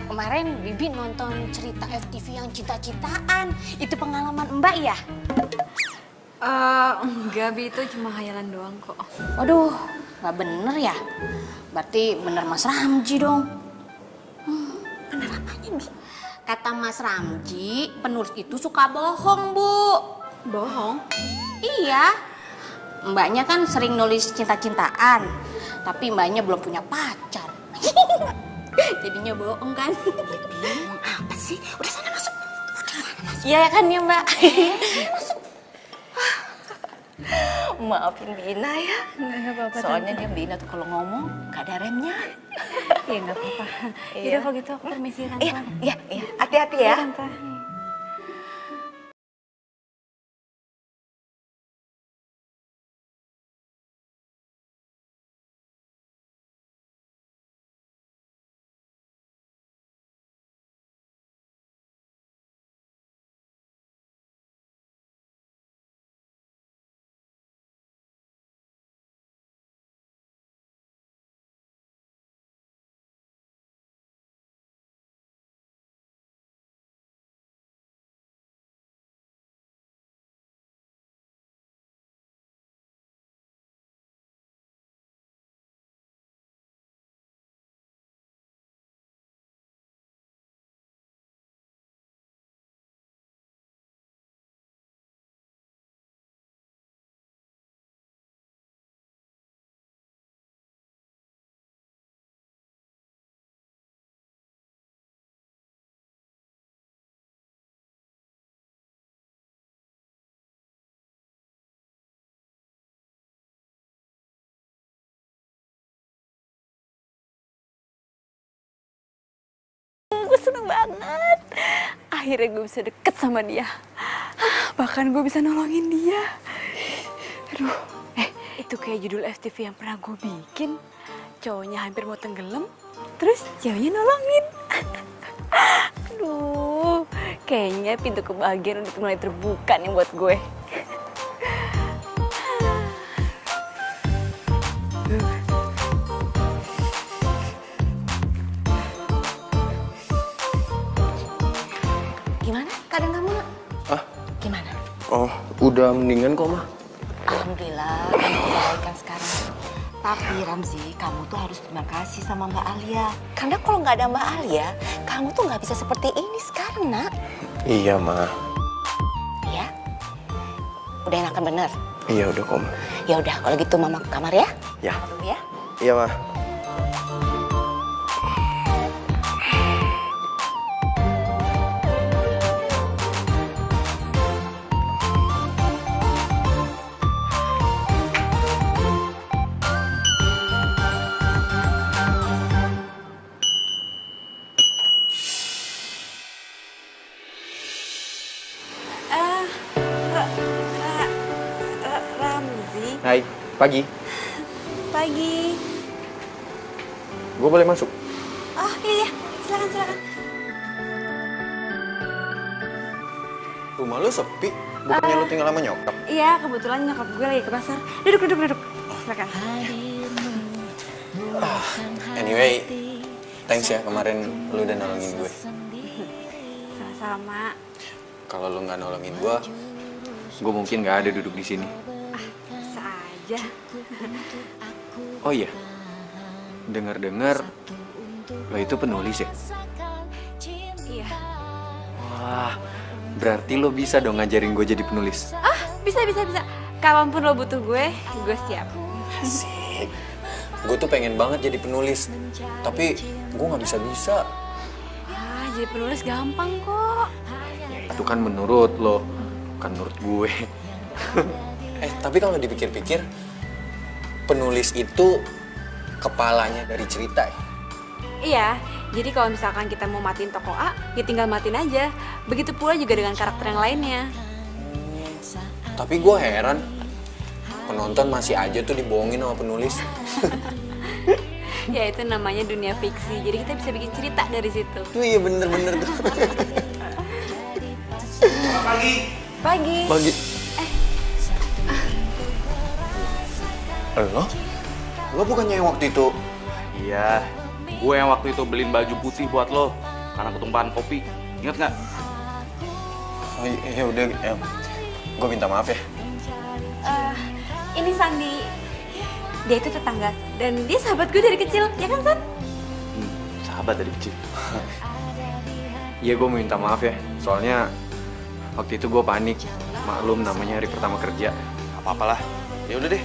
kemarin Bibi nonton cerita FTV yang cinta-cintaan. Itu pengalaman Mbak ya? Enggak, Bi. Itu cuma khayalan doang kok. Waduh, nggak bener ya? Berarti bener Mas Ramji dong. Bener apanya, Bi? Kata Mas Ramji, penulis itu suka bohong, Bu. Bohong? Iya. Mbaknya kan sering nulis cinta-cintaan, tapi mbaknya belum punya pacar. Jadinya bohong kan? Bingung apa sih? Udah sana masuk. Iya kan ya Mbak? Maafin Bina ya. Nggak apa-apa, Soalnya dia Bina tuh kalau ngomong gak ada remnya. Iya, nggak apa-apa. Iya. Yaudah, kalau gitu aku permisi, Tante. Iya. Hati-hati ya. Iya, Tante. banget. Akhirnya gue bisa deket sama dia. Bahkan gue bisa nolongin dia. Aduh, itu kayak judul FTV yang pernah gue bikin. Cowoknya hampir mau tenggelam, terus ceweknya nolongin. Aduh, kayaknya pintu kebahagiaan udah mulai terbuka nih buat gue. Gimana keadaan kamu, Nak? Ah? Gimana? Oh, udah mendingan kok, Ma. Alhamdulillah, kamu kebaikan sekarang. Tapi Ramzi, kamu tuh harus terima kasih sama Mbak Alia. Karena kalau nggak ada Mbak Alia, kamu tuh nggak bisa seperti ini sekarang, Nak. Iya, Ma. Iya? Udah enakan bener? Iya, udah kok, Ma. Ya udah, kalau gitu Mama ke kamar ya. Ya. Mama dulu ya. Iya, Ma. Ramzi, Hai, pagi. pagi. Gue boleh masuk? Oh iya, silakan. Rumah lu sepi. Bukannya lu tinggal sama nyokap? Iya, kebetulan nyokap gue lagi ke pasar. Duduk. Silakan. Anyway, thanks ya kemarin lu udah nolongin gue. Sama-sama. Kalau lu nggak nolongin gue mungkin nggak ada duduk di sini. Bisa aja. Oh iya, dengar-dengar lo itu penulis ya? Iya. Wah, berarti lo bisa dong ngajarin gue jadi penulis. Bisa. Kapanpun lo butuh gue siap. Asik. Gue tuh pengen banget jadi penulis, tapi gue nggak bisa. Jadi penulis gampang kok. Ya itu kan menurut lo, bukan menurut gue. Tapi kalau dipikir-pikir, penulis itu kepalanya dari cerita ya? Iya, jadi kalau misalkan kita mau matiin tokoh A, ya tinggal matiin aja. Begitu pula juga dengan karakter yang lainnya. Tapi gue heran, penonton masih aja tuh dibohongin sama penulis. Ya itu namanya dunia fiksi, jadi kita bisa bikin cerita dari situ. Tuh iya bener-bener tuh. Pagi. Bagi. Lo bukannya yang waktu itu? Iya, gue yang waktu itu beliin baju putih buat lo karena ketumpahan kopi. Ingat nggak? Oh iya udah, ya. Gue minta maaf ya. Ini Sandi. Dia itu tetangga dan dia sahabat gue dari kecil, ya kan San? Sahabat dari kecil. Iya gue minta maaf ya, soalnya waktu itu gue panik. Maklum namanya hari pertama kerja. Gak apa-apa lah. Ya udah deh,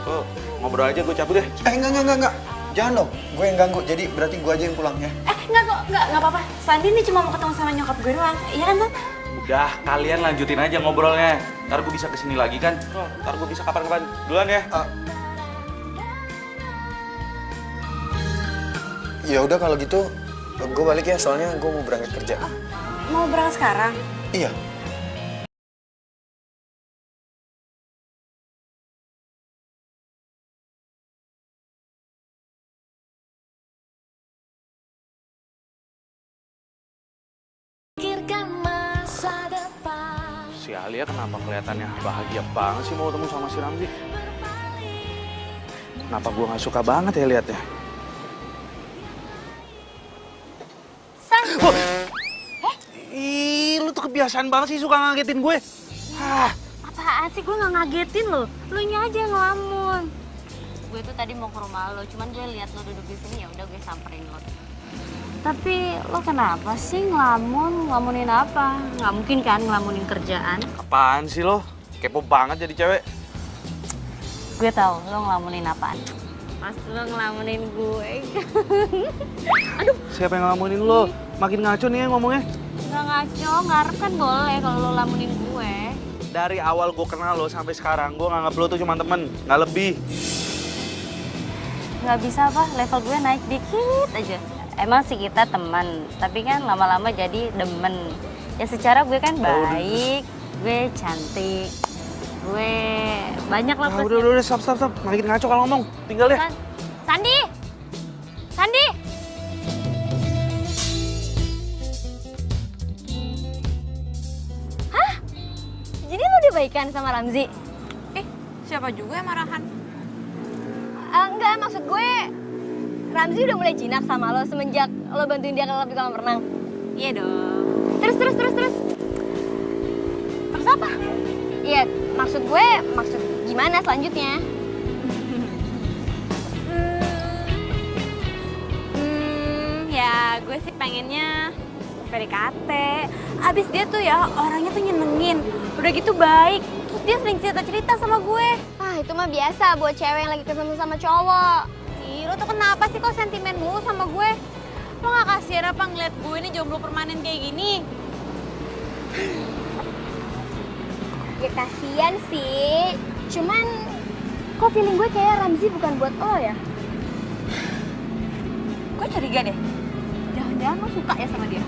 lo ngobrol aja, gue cabut deh. Enggak. Jangan dong, gue yang ganggu. Jadi berarti gue aja yang pulang ya. Enggak apa-apa. Sandi ini cuma mau ketemu sama nyokap gue doang, iya kan San? Udah, kalian lanjutin aja ngobrolnya. Ntar gue bisa kesini lagi kan? Ntar gue bisa kapan-kapan. Duluan ya. Ya udah kalau gitu, gue balik ya. Soalnya gue mau berangkat kerja. Mau berangkat sekarang? Iya. Si Alia kenapa kelihatannya bahagia banget sih mau ketemu sama si Ramzi? Kenapa gue gak suka banget ya liatnya? San! Ih, lu tuh kebiasaan banget sih suka ngagetin gue. Apaan sih? Gue nggak ngagetin lo. Lu nya aja yang ngelamun. Gue tuh tadi mau ke rumah lo, cuman gue lihat lo duduk di sini, ya udah gue samperin lo. Tapi lo kenapa sih ngelamun? Ngelamunin apa? Nggak mungkin kan ngelamunin kerjaan? Apaan sih lo? Kepo banget jadi cewek. Gue tahu lo ngelamunin apaan. Mas lo ngelamunin gue. Aduh, Siapa yang ngelamunin lo? Makin ngaco nih ya ngomongnya. nggak ngaco, ngarep kan boleh kalau lo lamunin gue. Dari awal gue kenal lo sampai sekarang, gue nganggap lo tuh cuma temen, nggak lebih. Nggak bisa apa, level gue naik dikit aja. emang sih kita teman, tapi kan lama-lama jadi demen. Ya secara gue kan baik, gue cantik, gue banyak lah plusnya. Udah, stop. Makin ngaco kalau ngomong. Tinggal ya. Sandi! Sandi! Hah? Jadi lo udah baikan sama Ramzi? Siapa juga yang marahan? Enggak, maksud gue Ramzi udah mulai jinak sama lo semenjak lo bantuin dia di kolam renang. Iya dong. Terus. Terus apa? Iya, maksud gimana selanjutnya? Ya gue sih pengennya PDKT. Abis dia tuh ya orangnya tuh nyenengin. Udah gitu baik. Terus dia sering cerita-cerita sama gue. Ah, itu mah biasa buat cewek yang lagi ketemu sama cowok. Ih, lo tuh kenapa sih kok sentimen mulu sama gue? Lo gak kasihan apa ngeliat gue ini jomblo permanen kayak gini? Ya kasihan sih. Cuman kok feeling gue kayak Ramzi bukan buat lo ya? Gue curiga deh. Jangan-jangan lo suka ya sama dia?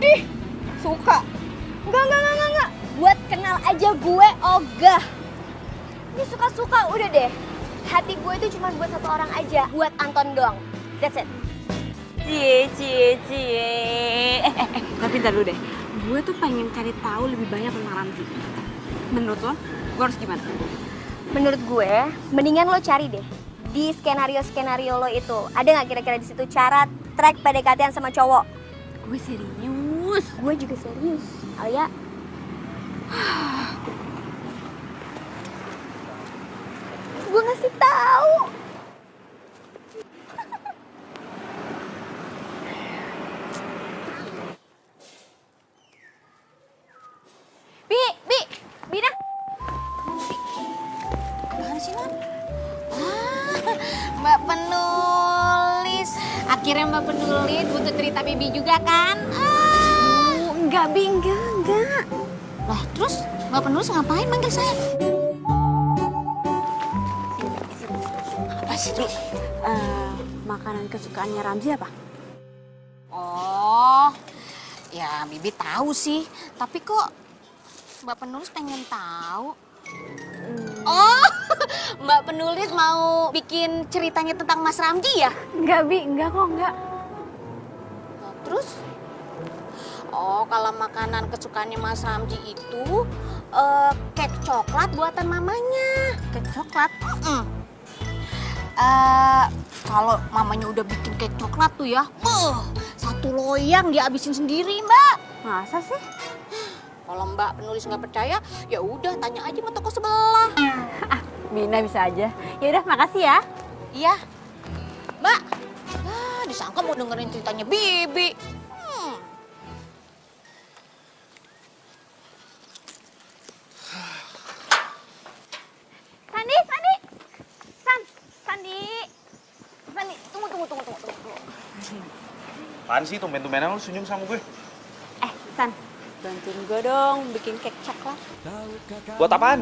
Ih, suka? Enggak. Buat kenal aja gue ogah. Ini suka-suka udah deh. Hati gue itu cuma buat satu orang aja, buat Anton doang. That's it. Cie. Tapi ntar dulu deh. Gue tuh pengen cari tahu lebih banyak tentang Ramzi. Menurut lo, gue harus gimana? Menurut gue, mendingan lo cari deh di skenario lo itu. Ada nggak kira-kira di situ cara track PDKT-an sama cowok? Gue serius. Gue juga serius. Alia. Gue ngasih tahu. Bina. Apaan sih, Nan? Mbak penulis. Akhirnya Mbak penulis butuh cerita Bibi juga kan? Enggak, Bi, enggak. Lah, terus Mbak penulis ngapain manggil saya? Apa sih, Dri? Makanan kesukaannya Ramzi apa? Oh, ya Bibi tahu sih. Tapi kok Mbak penulis pengen tahu? Oh, Mbak penulis mau bikin ceritanya tentang Mas Ramji ya? Enggak, Bi, enggak kok, enggak. Nah, terus? Oh, kalau makanan kesukaannya Mas Ramji itu kek coklat buatan mamanya. Kek coklat? Kalau mamanya udah bikin kek coklat tuh ya, satu loyang dia habisin sendiri, Mbak. Masa sih? Kalau Mbak penulis nggak percaya, ya udah tanya aja sama toko sebelah. Bina bisa aja. Ya udah, makasih ya. Iya, Mbak. Disangka mau dengerin ceritanya Bibi. Sandi, tunggu. Apaan sih tumben-tumbenan lu senyum sama gue? San, bantuin gue dong bikin kek coklat. Buat apaan?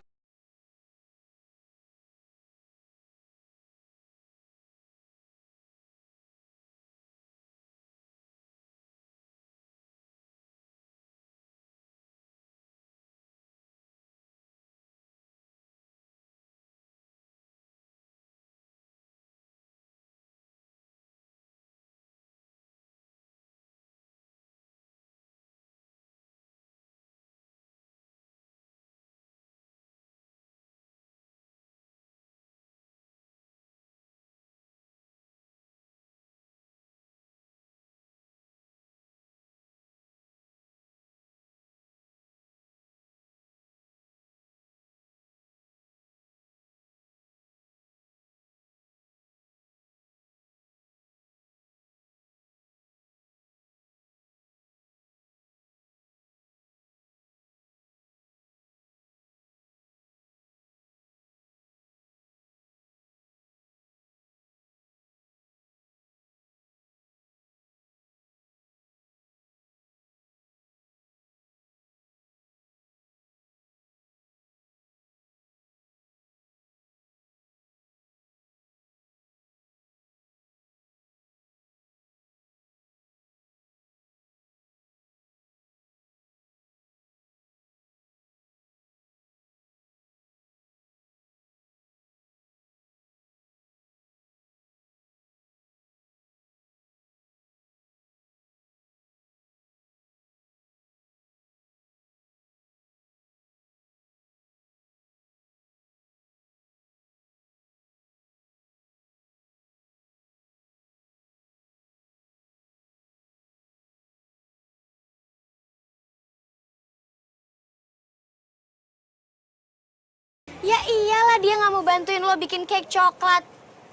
Kenapa dia nggak mau bantuin lo bikin cake coklat?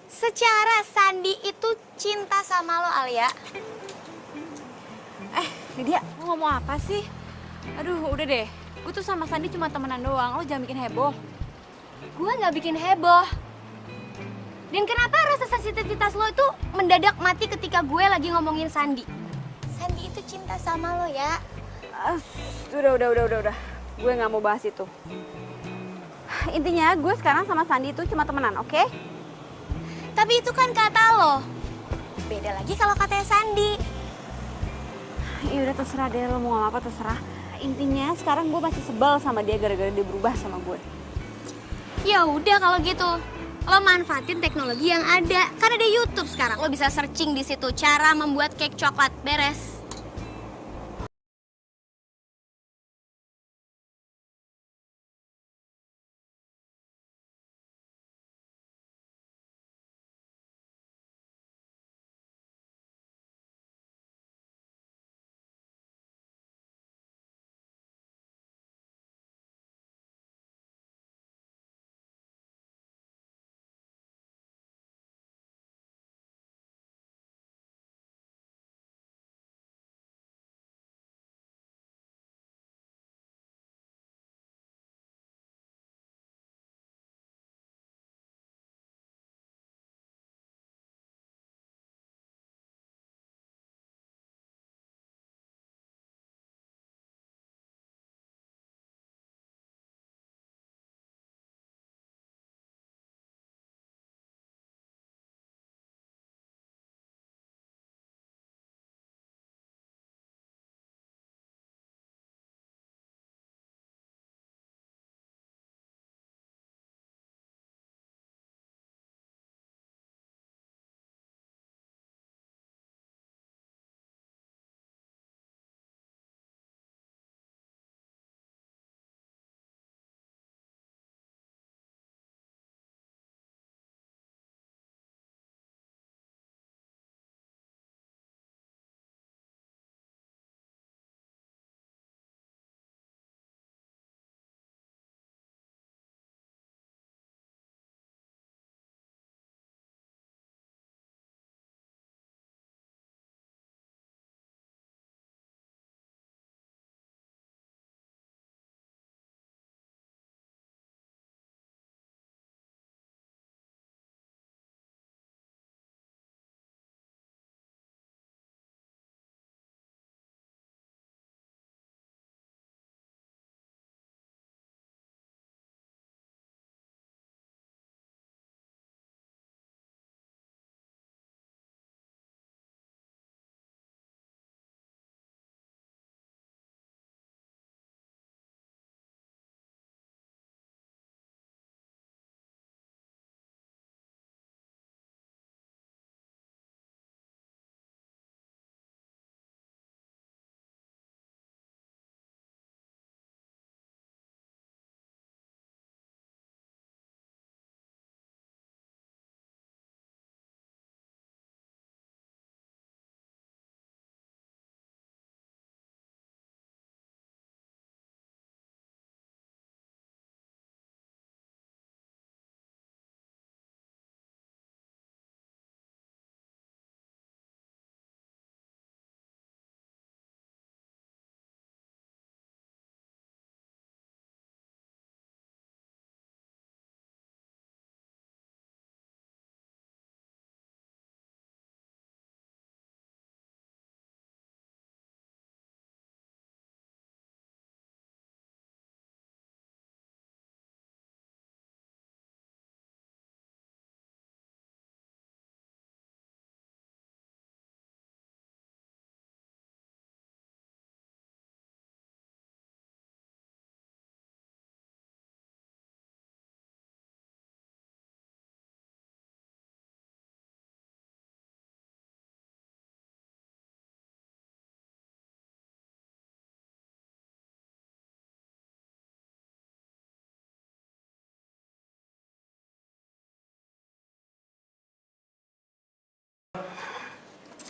Secara Sandi itu cinta sama lo, Alia. Lydia, lo ngomong apa sih? Aduh, udah deh. Gue tuh sama Sandi cuma temenan doang. Lo jangan bikin heboh. Gue nggak bikin heboh. Dan kenapa rasa sensitivitas lo itu mendadak mati ketika gue lagi ngomongin Sandi? Sandi itu cinta sama lo ya. Udah. Gue nggak mau bahas itu. Intinya gue sekarang sama Sandi itu cuma temenan, oke? Tapi itu kan kata lo. Beda lagi kalau katanya Sandi. Ya udah terserah deh, lo mau ngomong apa terserah. Intinya sekarang gue masih sebel sama dia gara-gara dia berubah sama gue. Ya udah kalau gitu. Lo manfaatin teknologi yang ada. Kan ada YouTube sekarang. Lo bisa searching di situ cara membuat cake coklat. Beres.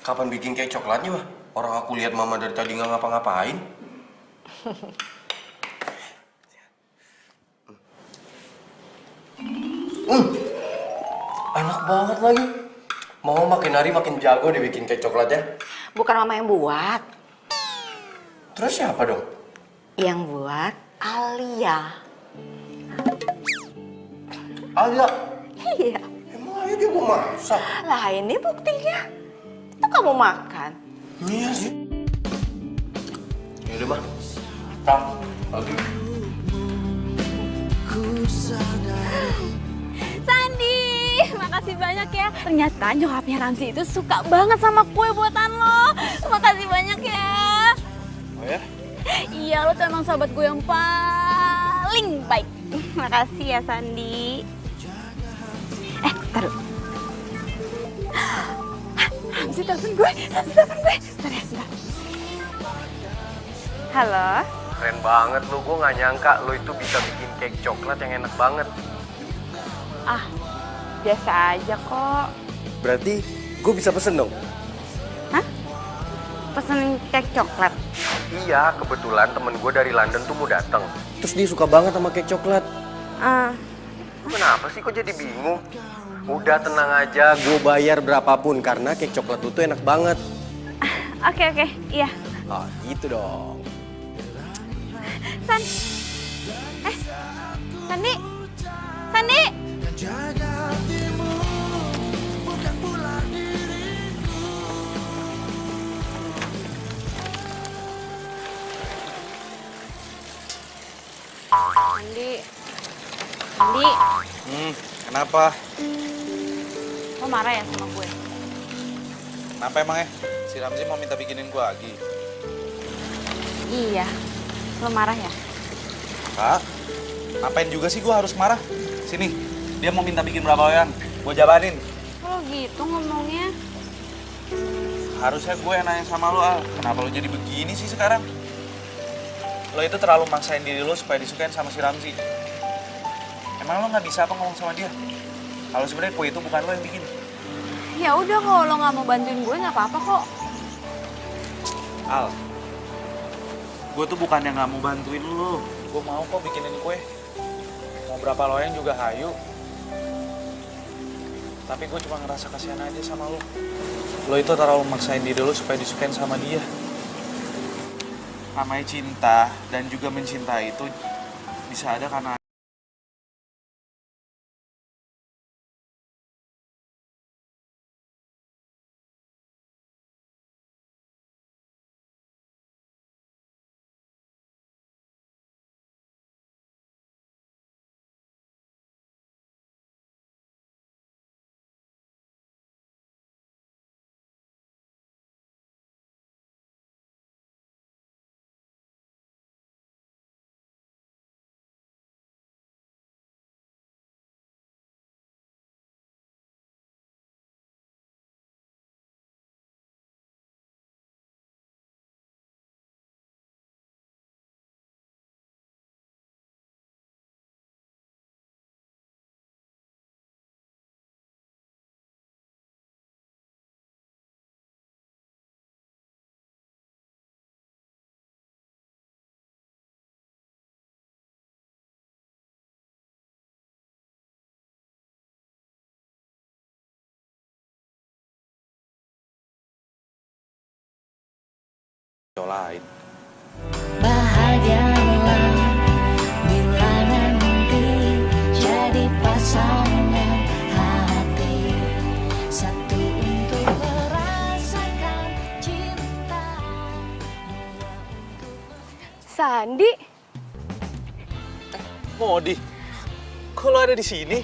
Kapan bikin cake coklatnya, Wah? Orang aku lihat Mama dari tadi nggak ngapa-ngapain. Enak banget lagi. Mau makin hari makin jago dibikin kek coklatnya. Bukan mama yang buat. Terus siapa dong? Yang buat Alia. Alia. Iya. Emang Alia dia mau masak? Lah ini buktinya. Itu kamu makan. Iya sih. Yaudah, mah. Tang, lagi. Sandi, makasih banyak ya. Ternyata nyokapnya Ramzi itu suka banget sama kue buatan lo. Makasih banyak ya. Oh ya? Iya, lo tuh emang sahabat gue yang paling baik. Makasih ya, Sandi. Taruh. Ramzi telepon gue. Bentar ya, bentar. Halo? Keren banget lu, gue gak nyangka lu itu bisa bikin kek coklat yang enak banget. Ah, biasa aja kok. Berarti gue bisa pesen dong? Hah? Pesenin kek coklat? Iya, kebetulan temen gue dari London tuh mau datang. Terus dia suka banget sama kek coklat. Kenapa sih kok jadi bingung? Udah tenang aja, gue bayar berapapun karena kek coklat lu tuh enak banget. Oke, iya. Ah, gitu dong. Sandi! Sandi! Sandi, Kenapa? lo marah ya sama gue? Kenapa emangnya? Si Ramzi mau minta bikinin gue lagi. Iya, lo marah ya? Kak, ngapain juga sih gue harus marah? Sini, dia mau minta bikin berapa loyang? Gue jabanin. Lo gitu ngomongnya. Harusnya gue yang nanya sama lo, Al. Kenapa lo jadi begini sih sekarang? Lo itu terlalu maksain diri lo supaya disukain sama si Ramzi. Emang lo nggak bisa apa ngomong sama dia? Kalau sebenarnya kue itu bukan lo yang bikin. Ya udah, kalau lo nggak mau bantuin gue nggak apa-apa kok. Al, gue tuh bukan yang nggak mau bantuin lo. Gue mau kok bikinin kue. Mau berapa loyang juga hayu. Tapi gue cuma ngerasa kasihan aja sama lo. Lo itu terlalu maksain diri lo supaya disukain sama dia. Namanya cinta dan juga mencintai itu bisa ada karena cowok lain. Bahagialah bila nanti jadi pasangan hati satu untuk merasakan cinta. Sandi, Modi, kok lo ada di sini?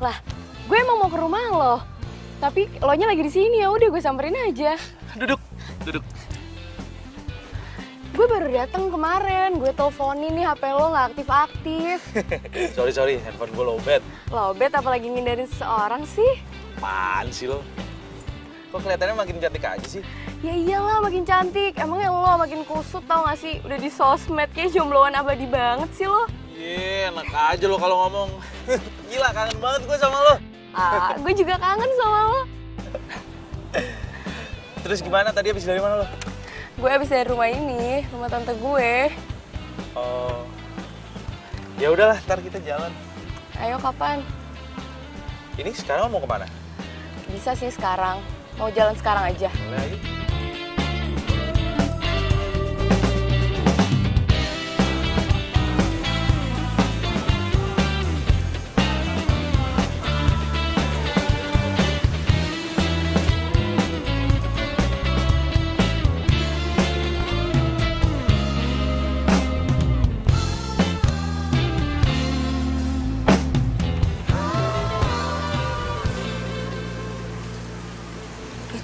lah, gue emang mau ke rumah lo. Tapi lo nya lagi di sini, ya udah gue samperin aja. Duduk. Gue baru datang kemarin, gue teleponin nih HP lo nggak aktif-aktif. Sorry, handphone gue lowbat. Lobet apalagi ngindarin seseorang sih? Apaan sih lo? Kok kelihatannya makin cantik aja sih? Ya iyalah makin cantik, emangnya lo makin kusut tau gak sih? Udah di sosmed kayak jombloan abadi banget sih lo. Iya, enak aja lo kalau ngomong. Gila, kangen banget gue sama lo. Gue juga kangen sama lo. Terus gimana, tadi habis dari mana lo? Gue abis dari rumah ini, rumah tante gue. Oh, ya udahlah, ntar kita jalan. Ayo kapan? Ini sekarang mau kemana? Bisa sih sekarang. Mau jalan sekarang aja. Boleh aja.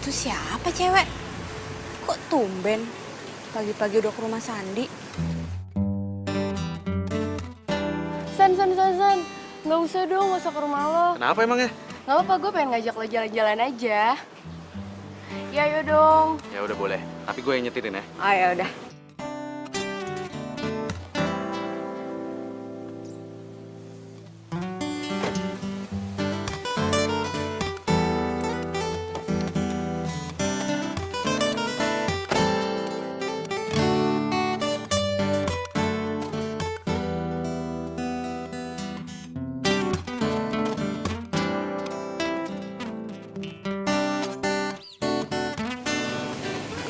Itu siapa cewek? Kok tumben? Pagi-pagi udah ke rumah Sandi. San. Nggak usah dong, nggak usah ke rumah lo. Kenapa emangnya? Nggak apa-apa, gue pengen ngajak lo jalan-jalan aja. Ya ayo dong. Ya udah boleh, tapi gue yang nyetirin ya. Oh ya udah.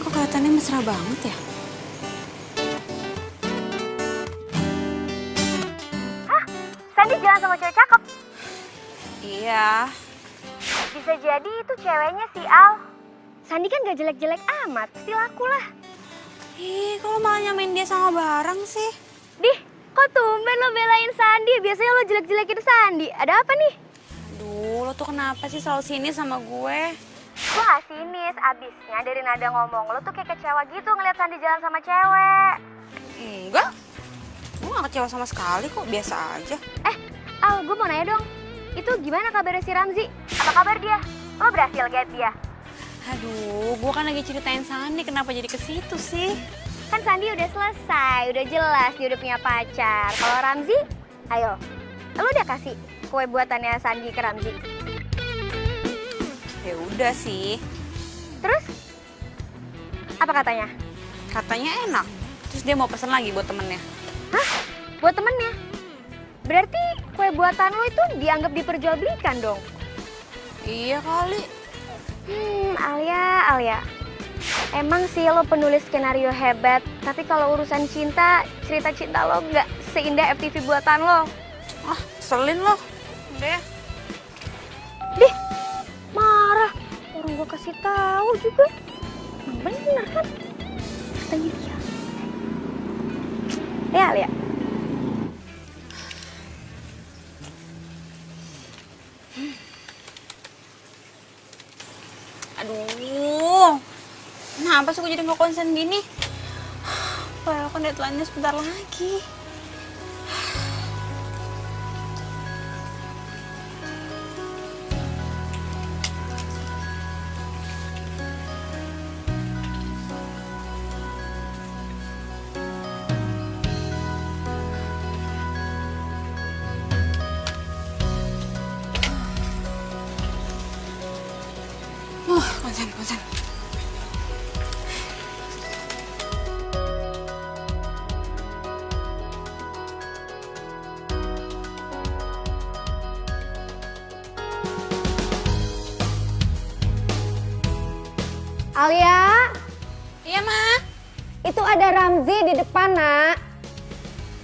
Kok kelihatannya mesra banget ya? Sandi jalan sama cewek cakep. Iya. Bisa jadi itu ceweknya si Al. Sandi kan gak jelek-jelek amat, pasti laku lah. Ih, kok lo malah nyamain dia sama barang sih? Dih, kok tumben lo belain Sandi? Biasanya lo jelek-jelekin Sandi. Ada apa nih? Duh, lo tuh kenapa sih selalu sini sama gue? Gue gak sinis, abisnya dari nada ngomong lo tuh kayak kecewa gitu ngeliat Sandi jalan sama cewek. Enggak. Gue gak kecewa sama sekali kok, biasa aja. Al, gue mau nanya dong. Itu gimana kabarnya si Ramzi? Apa kabar dia? Lo berhasil get dia? Aduh, gue kan lagi ceritain Sandi, kenapa jadi ke situ sih? Kan Sandi udah selesai, udah jelas dia udah punya pacar. Kalau Ramzi, ayo, lo udah kasih kue buatannya Sandi ke Ramzi? Ya udah sih. Terus? Apa katanya? Katanya enak. Terus dia mau pesen lagi buat temennya. Hah? Buat temennya? Berarti kue buatan lo itu dianggap diperjualbelikan dong? Iya kali. Alia. Emang sih lo penulis skenario hebat, tapi kalau urusan cinta, cerita cinta lo nggak seindah FTV buatan lo. Ah, selin lo. Udah ya. Dih, marah. Orang gue kasih tahu juga. Bener kan? Katanya dia. Ya, Alia. Aduh, kenapa sih gue jadi nggak konsen gini? Padahal kan deadline-nya sebentar lagi. Konsen. Alia, Iya, Ma. itu ada Ramzi di depan, Nak.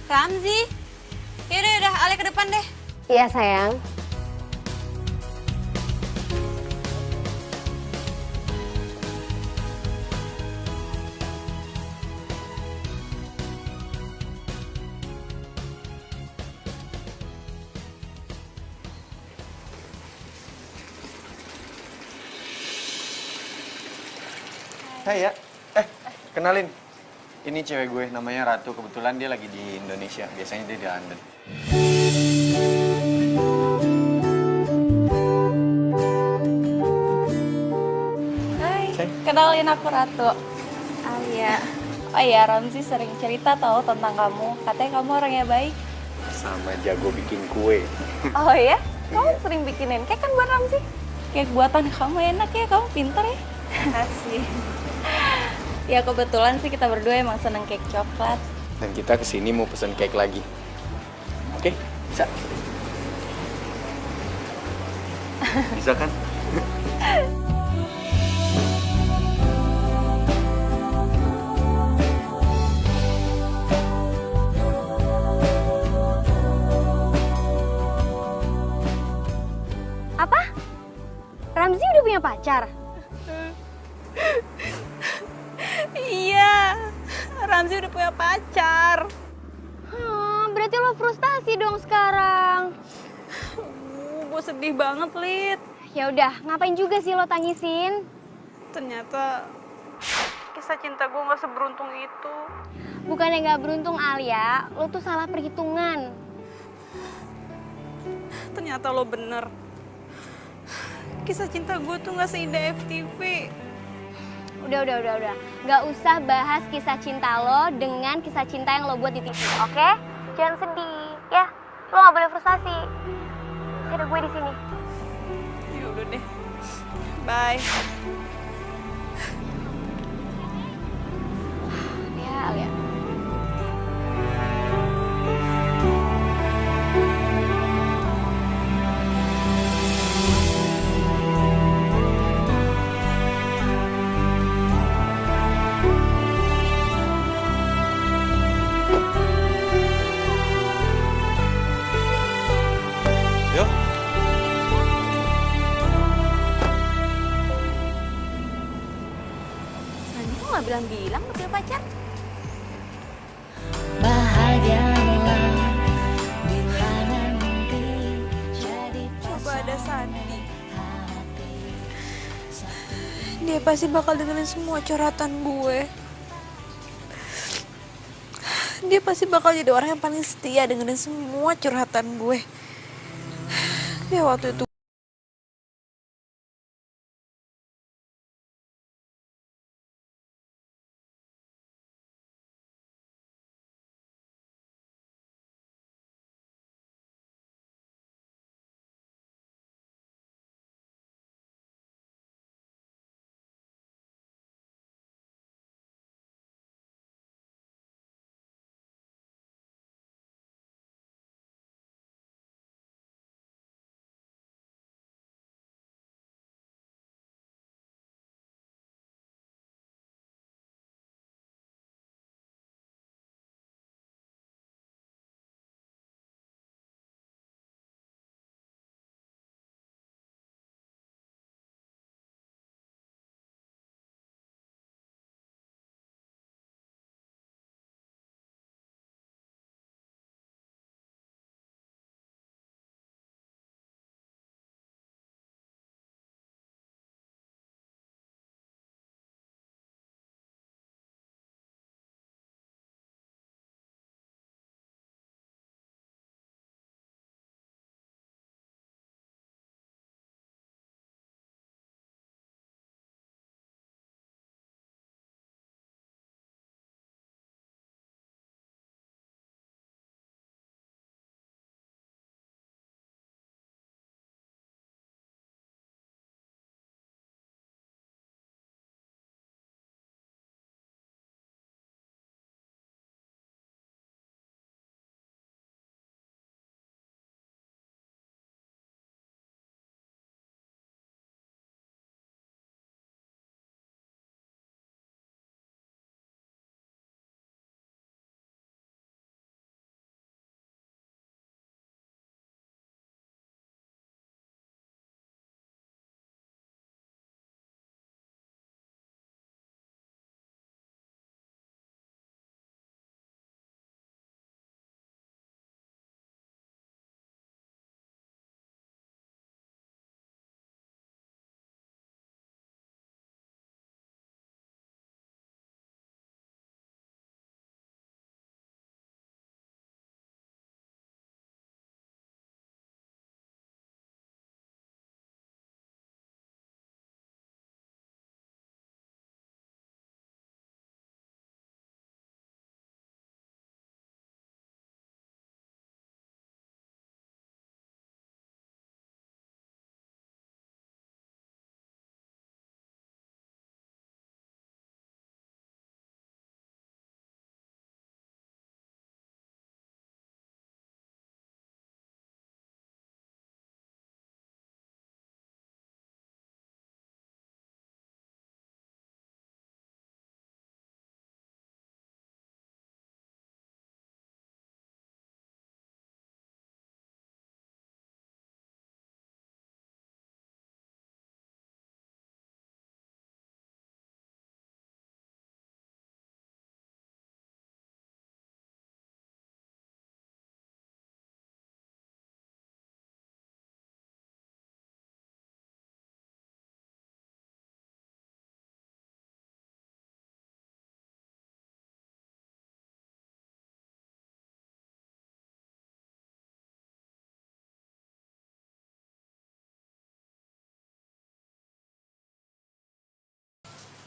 Ramzi. Yaudah, Ale ke depan deh. Iya, sayang. Hai ya. Kenalin. Ini cewek gue, namanya Ratu. Kebetulan dia lagi di Indonesia. Biasanya dia di London. Hai, kenalin aku Ratu. Alia. Oh iya, Ramzi sering cerita tahu tentang kamu. Katanya kamu orangnya baik. Sama jago bikin kue. Oh iya? Kamu sering bikinin kek kan buat Ramzi? Kek buatan kamu enak ya, kamu pinter ya. Asik. Ya kebetulan sih kita berdua emang seneng kek coklat. Dan kita kesini mau pesen cake lagi. Oke, bisa? Bisa kan? Apa? Ramzi udah punya pacar? Iya, Ramzi udah punya pacar. Berarti lo frustasi dong sekarang. Gue sedih banget, Lid. Ya udah, ngapain juga sih lo tangisin? Ternyata kisah cinta gue gak seberuntung itu. Bukannya gak beruntung, Alia, lo tuh salah perhitungan. Ternyata lo bener. Kisah cinta gue tuh gak seindah FTV. Udah. Gak usah bahas kisah cinta lo dengan kisah cinta yang lo buat di TV, oke? Jangan sedih, ya. Lo gak boleh frustasi. Ada gue di sini. Ya udah deh. Bye. Ya, Alia. Yuk. Sandi kok gak bilang-bilang lo punya pacar? Bahagialah bila nanti jadi Coba ada Sandi. hati. Dia pasti bakal dengerin semua curhatan gue. Dia pasti bakal jadi orang yang paling setia dengerin semua curhatan gue. Ya waktu itu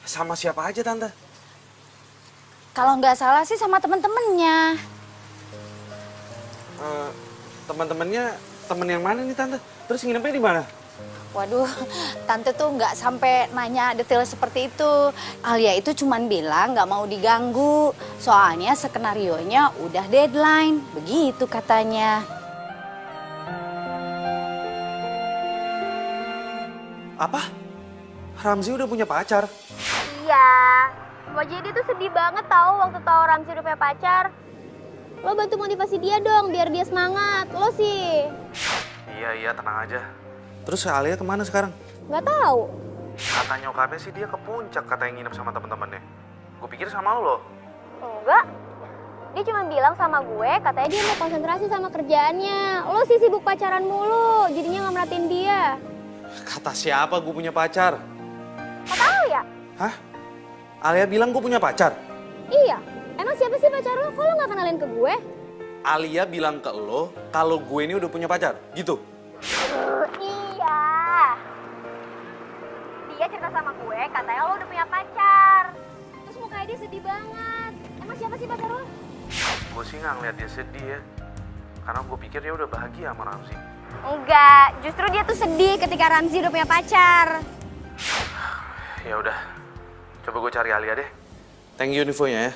Sama siapa aja Tante? Kalau nggak salah sih sama temen-temennya. Teman-temannya, temen yang mana nih Tante? Terus nginepnya di mana? Waduh, Tante tuh nggak sampai nanya detail seperti itu. Alia itu cuman bilang nggak mau diganggu. Soalnya skenarionya udah deadline. Begitu katanya. Apa? Ramzi udah punya pacar? Iya. Wajah dia tuh sedih banget tahu waktu tahu Ramzi udah punya pacar. Lo bantu motivasi dia dong biar dia semangat. Lo sih. Iya, tenang aja. Terus Alia kemana sekarang? Nggak tahu. Kata nyokapnya sih dia ke puncak, katanya nginep sama temen-temennya. Gue pikir sama lo. Enggak. Dia cuma bilang sama gue, katanya dia mau konsentrasi sama kerjaannya. Lo sih sibuk pacaran mulu, jadinya nggak merhatiin dia. Kata siapa gue punya pacar? Kata Alia? Hah? Alia bilang gue punya pacar? Iya. Emang siapa sih pacar lo? Kok lo nggak kenalin ke gue? Alia bilang ke lo kalau gue ini udah punya pacar, gitu? Iya. Dia cerita sama gue, katanya lo udah punya pacar. Terus mukanya dia sedih banget. Emang siapa sih pacar lo? Gue sih nggak ngeliat dia sedih ya. Karena gue pikir dia udah bahagia sama Ramzi. Enggak, justru dia tuh sedih ketika Ramzi udah punya pacar. Ya udah, coba gue cari Alia deh. Thank you infonya ya.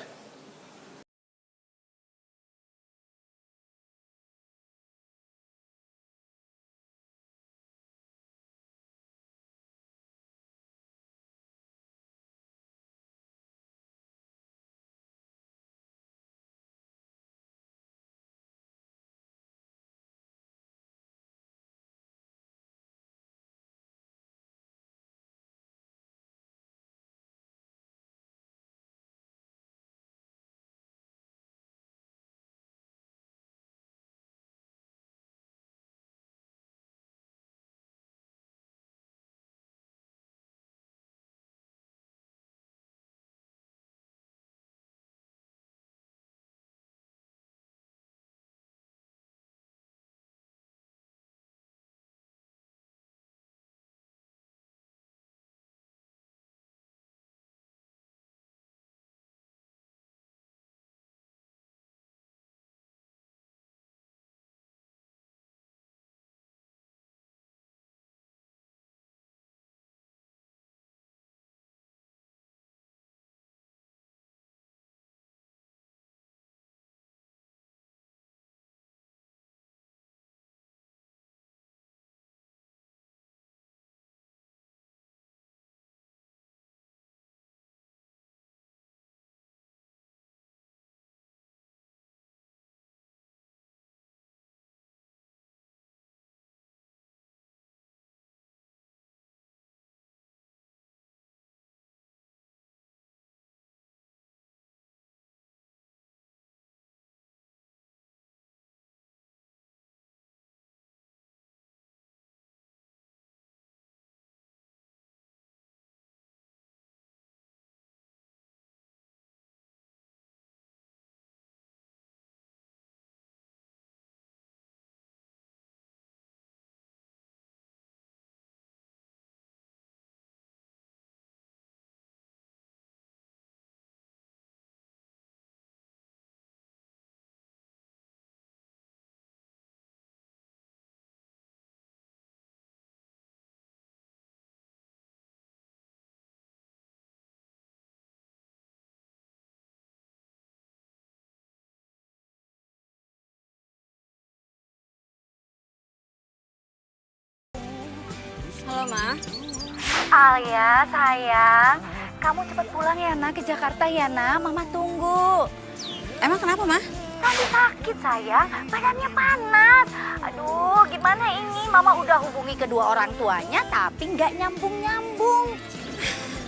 Halo, Ma. Alia, sayang. Kamu cepat pulang ya, nak, ke Jakarta ya, nak. Mama tunggu. Emang kenapa, Ma? Tadi sakit, sayang. Badannya panas. Aduh, gimana ini? Mama udah hubungi kedua orang tuanya, tapi nggak nyambung-nyambung.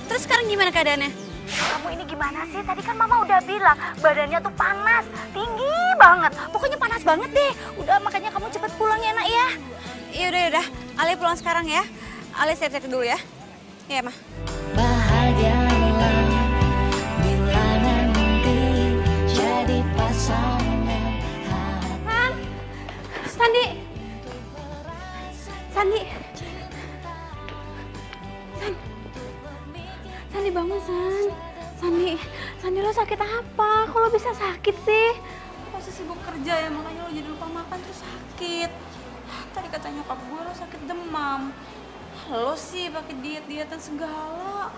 Terus sekarang gimana keadaannya? Kamu ini gimana sih? Tadi kan Mama udah bilang badannya tuh panas, tinggi banget. Pokoknya panas banget deh. Udah, makanya kamu cepet pulang ya, nak ya. Yaudah. Ale pulang sekarang ya. Ale siap-siap dulu ya. Iya, Ma. Bahagialah bila nanti jadi pasangan hati. Sandi. Sandi. Sandi bangun, San. Sandi lo sakit apa? Kok lo bisa sakit sih? Masa sibuk kerja ya, makanya lo jadi lupa makan terus sakit. Tadi kata nyokap gue lo sakit demam. Lo sih pakai diet-dietan segala.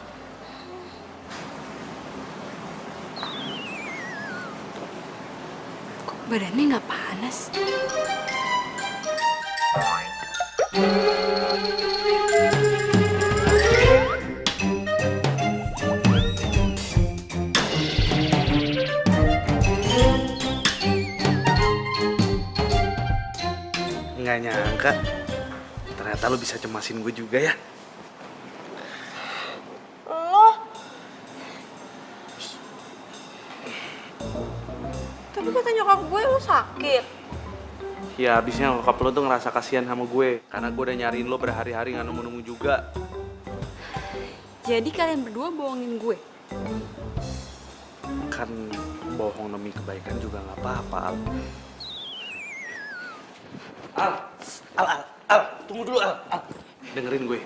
Kok badannya nggak panas? Nggak nyangka, ternyata lo bisa cemasin gue juga ya. Tapi kata nyokap gue lo sakit. Ya abisnya nyokap lo tuh ngerasa kasihan sama gue, karena gue udah nyariin lo berhari-hari nggak nemu-nemu juga. Jadi kalian berdua bohongin gue? Kan bohong demi kebaikan juga nggak apa-apa, Al. Al, tunggu dulu, Al. Dengerin gue.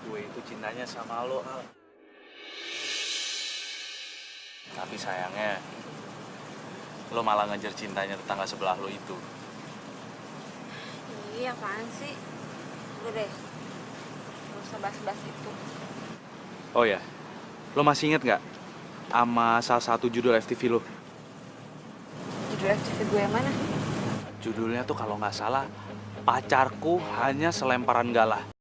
Gue itu cintanya sama lo, Al. Tapi sayangnya, lo malah ngejar cintanya tetangga sebelah lo itu. Iya, apaan sih? Udah deh, gak usah bahas-bahas itu. Oh ya, lo masih inget nggak sama salah satu judul FTV lo? Judul FTV gue yang mana? Judulnya tuh kalau nggak salah, Pacarku Hanya Selemparan Galah.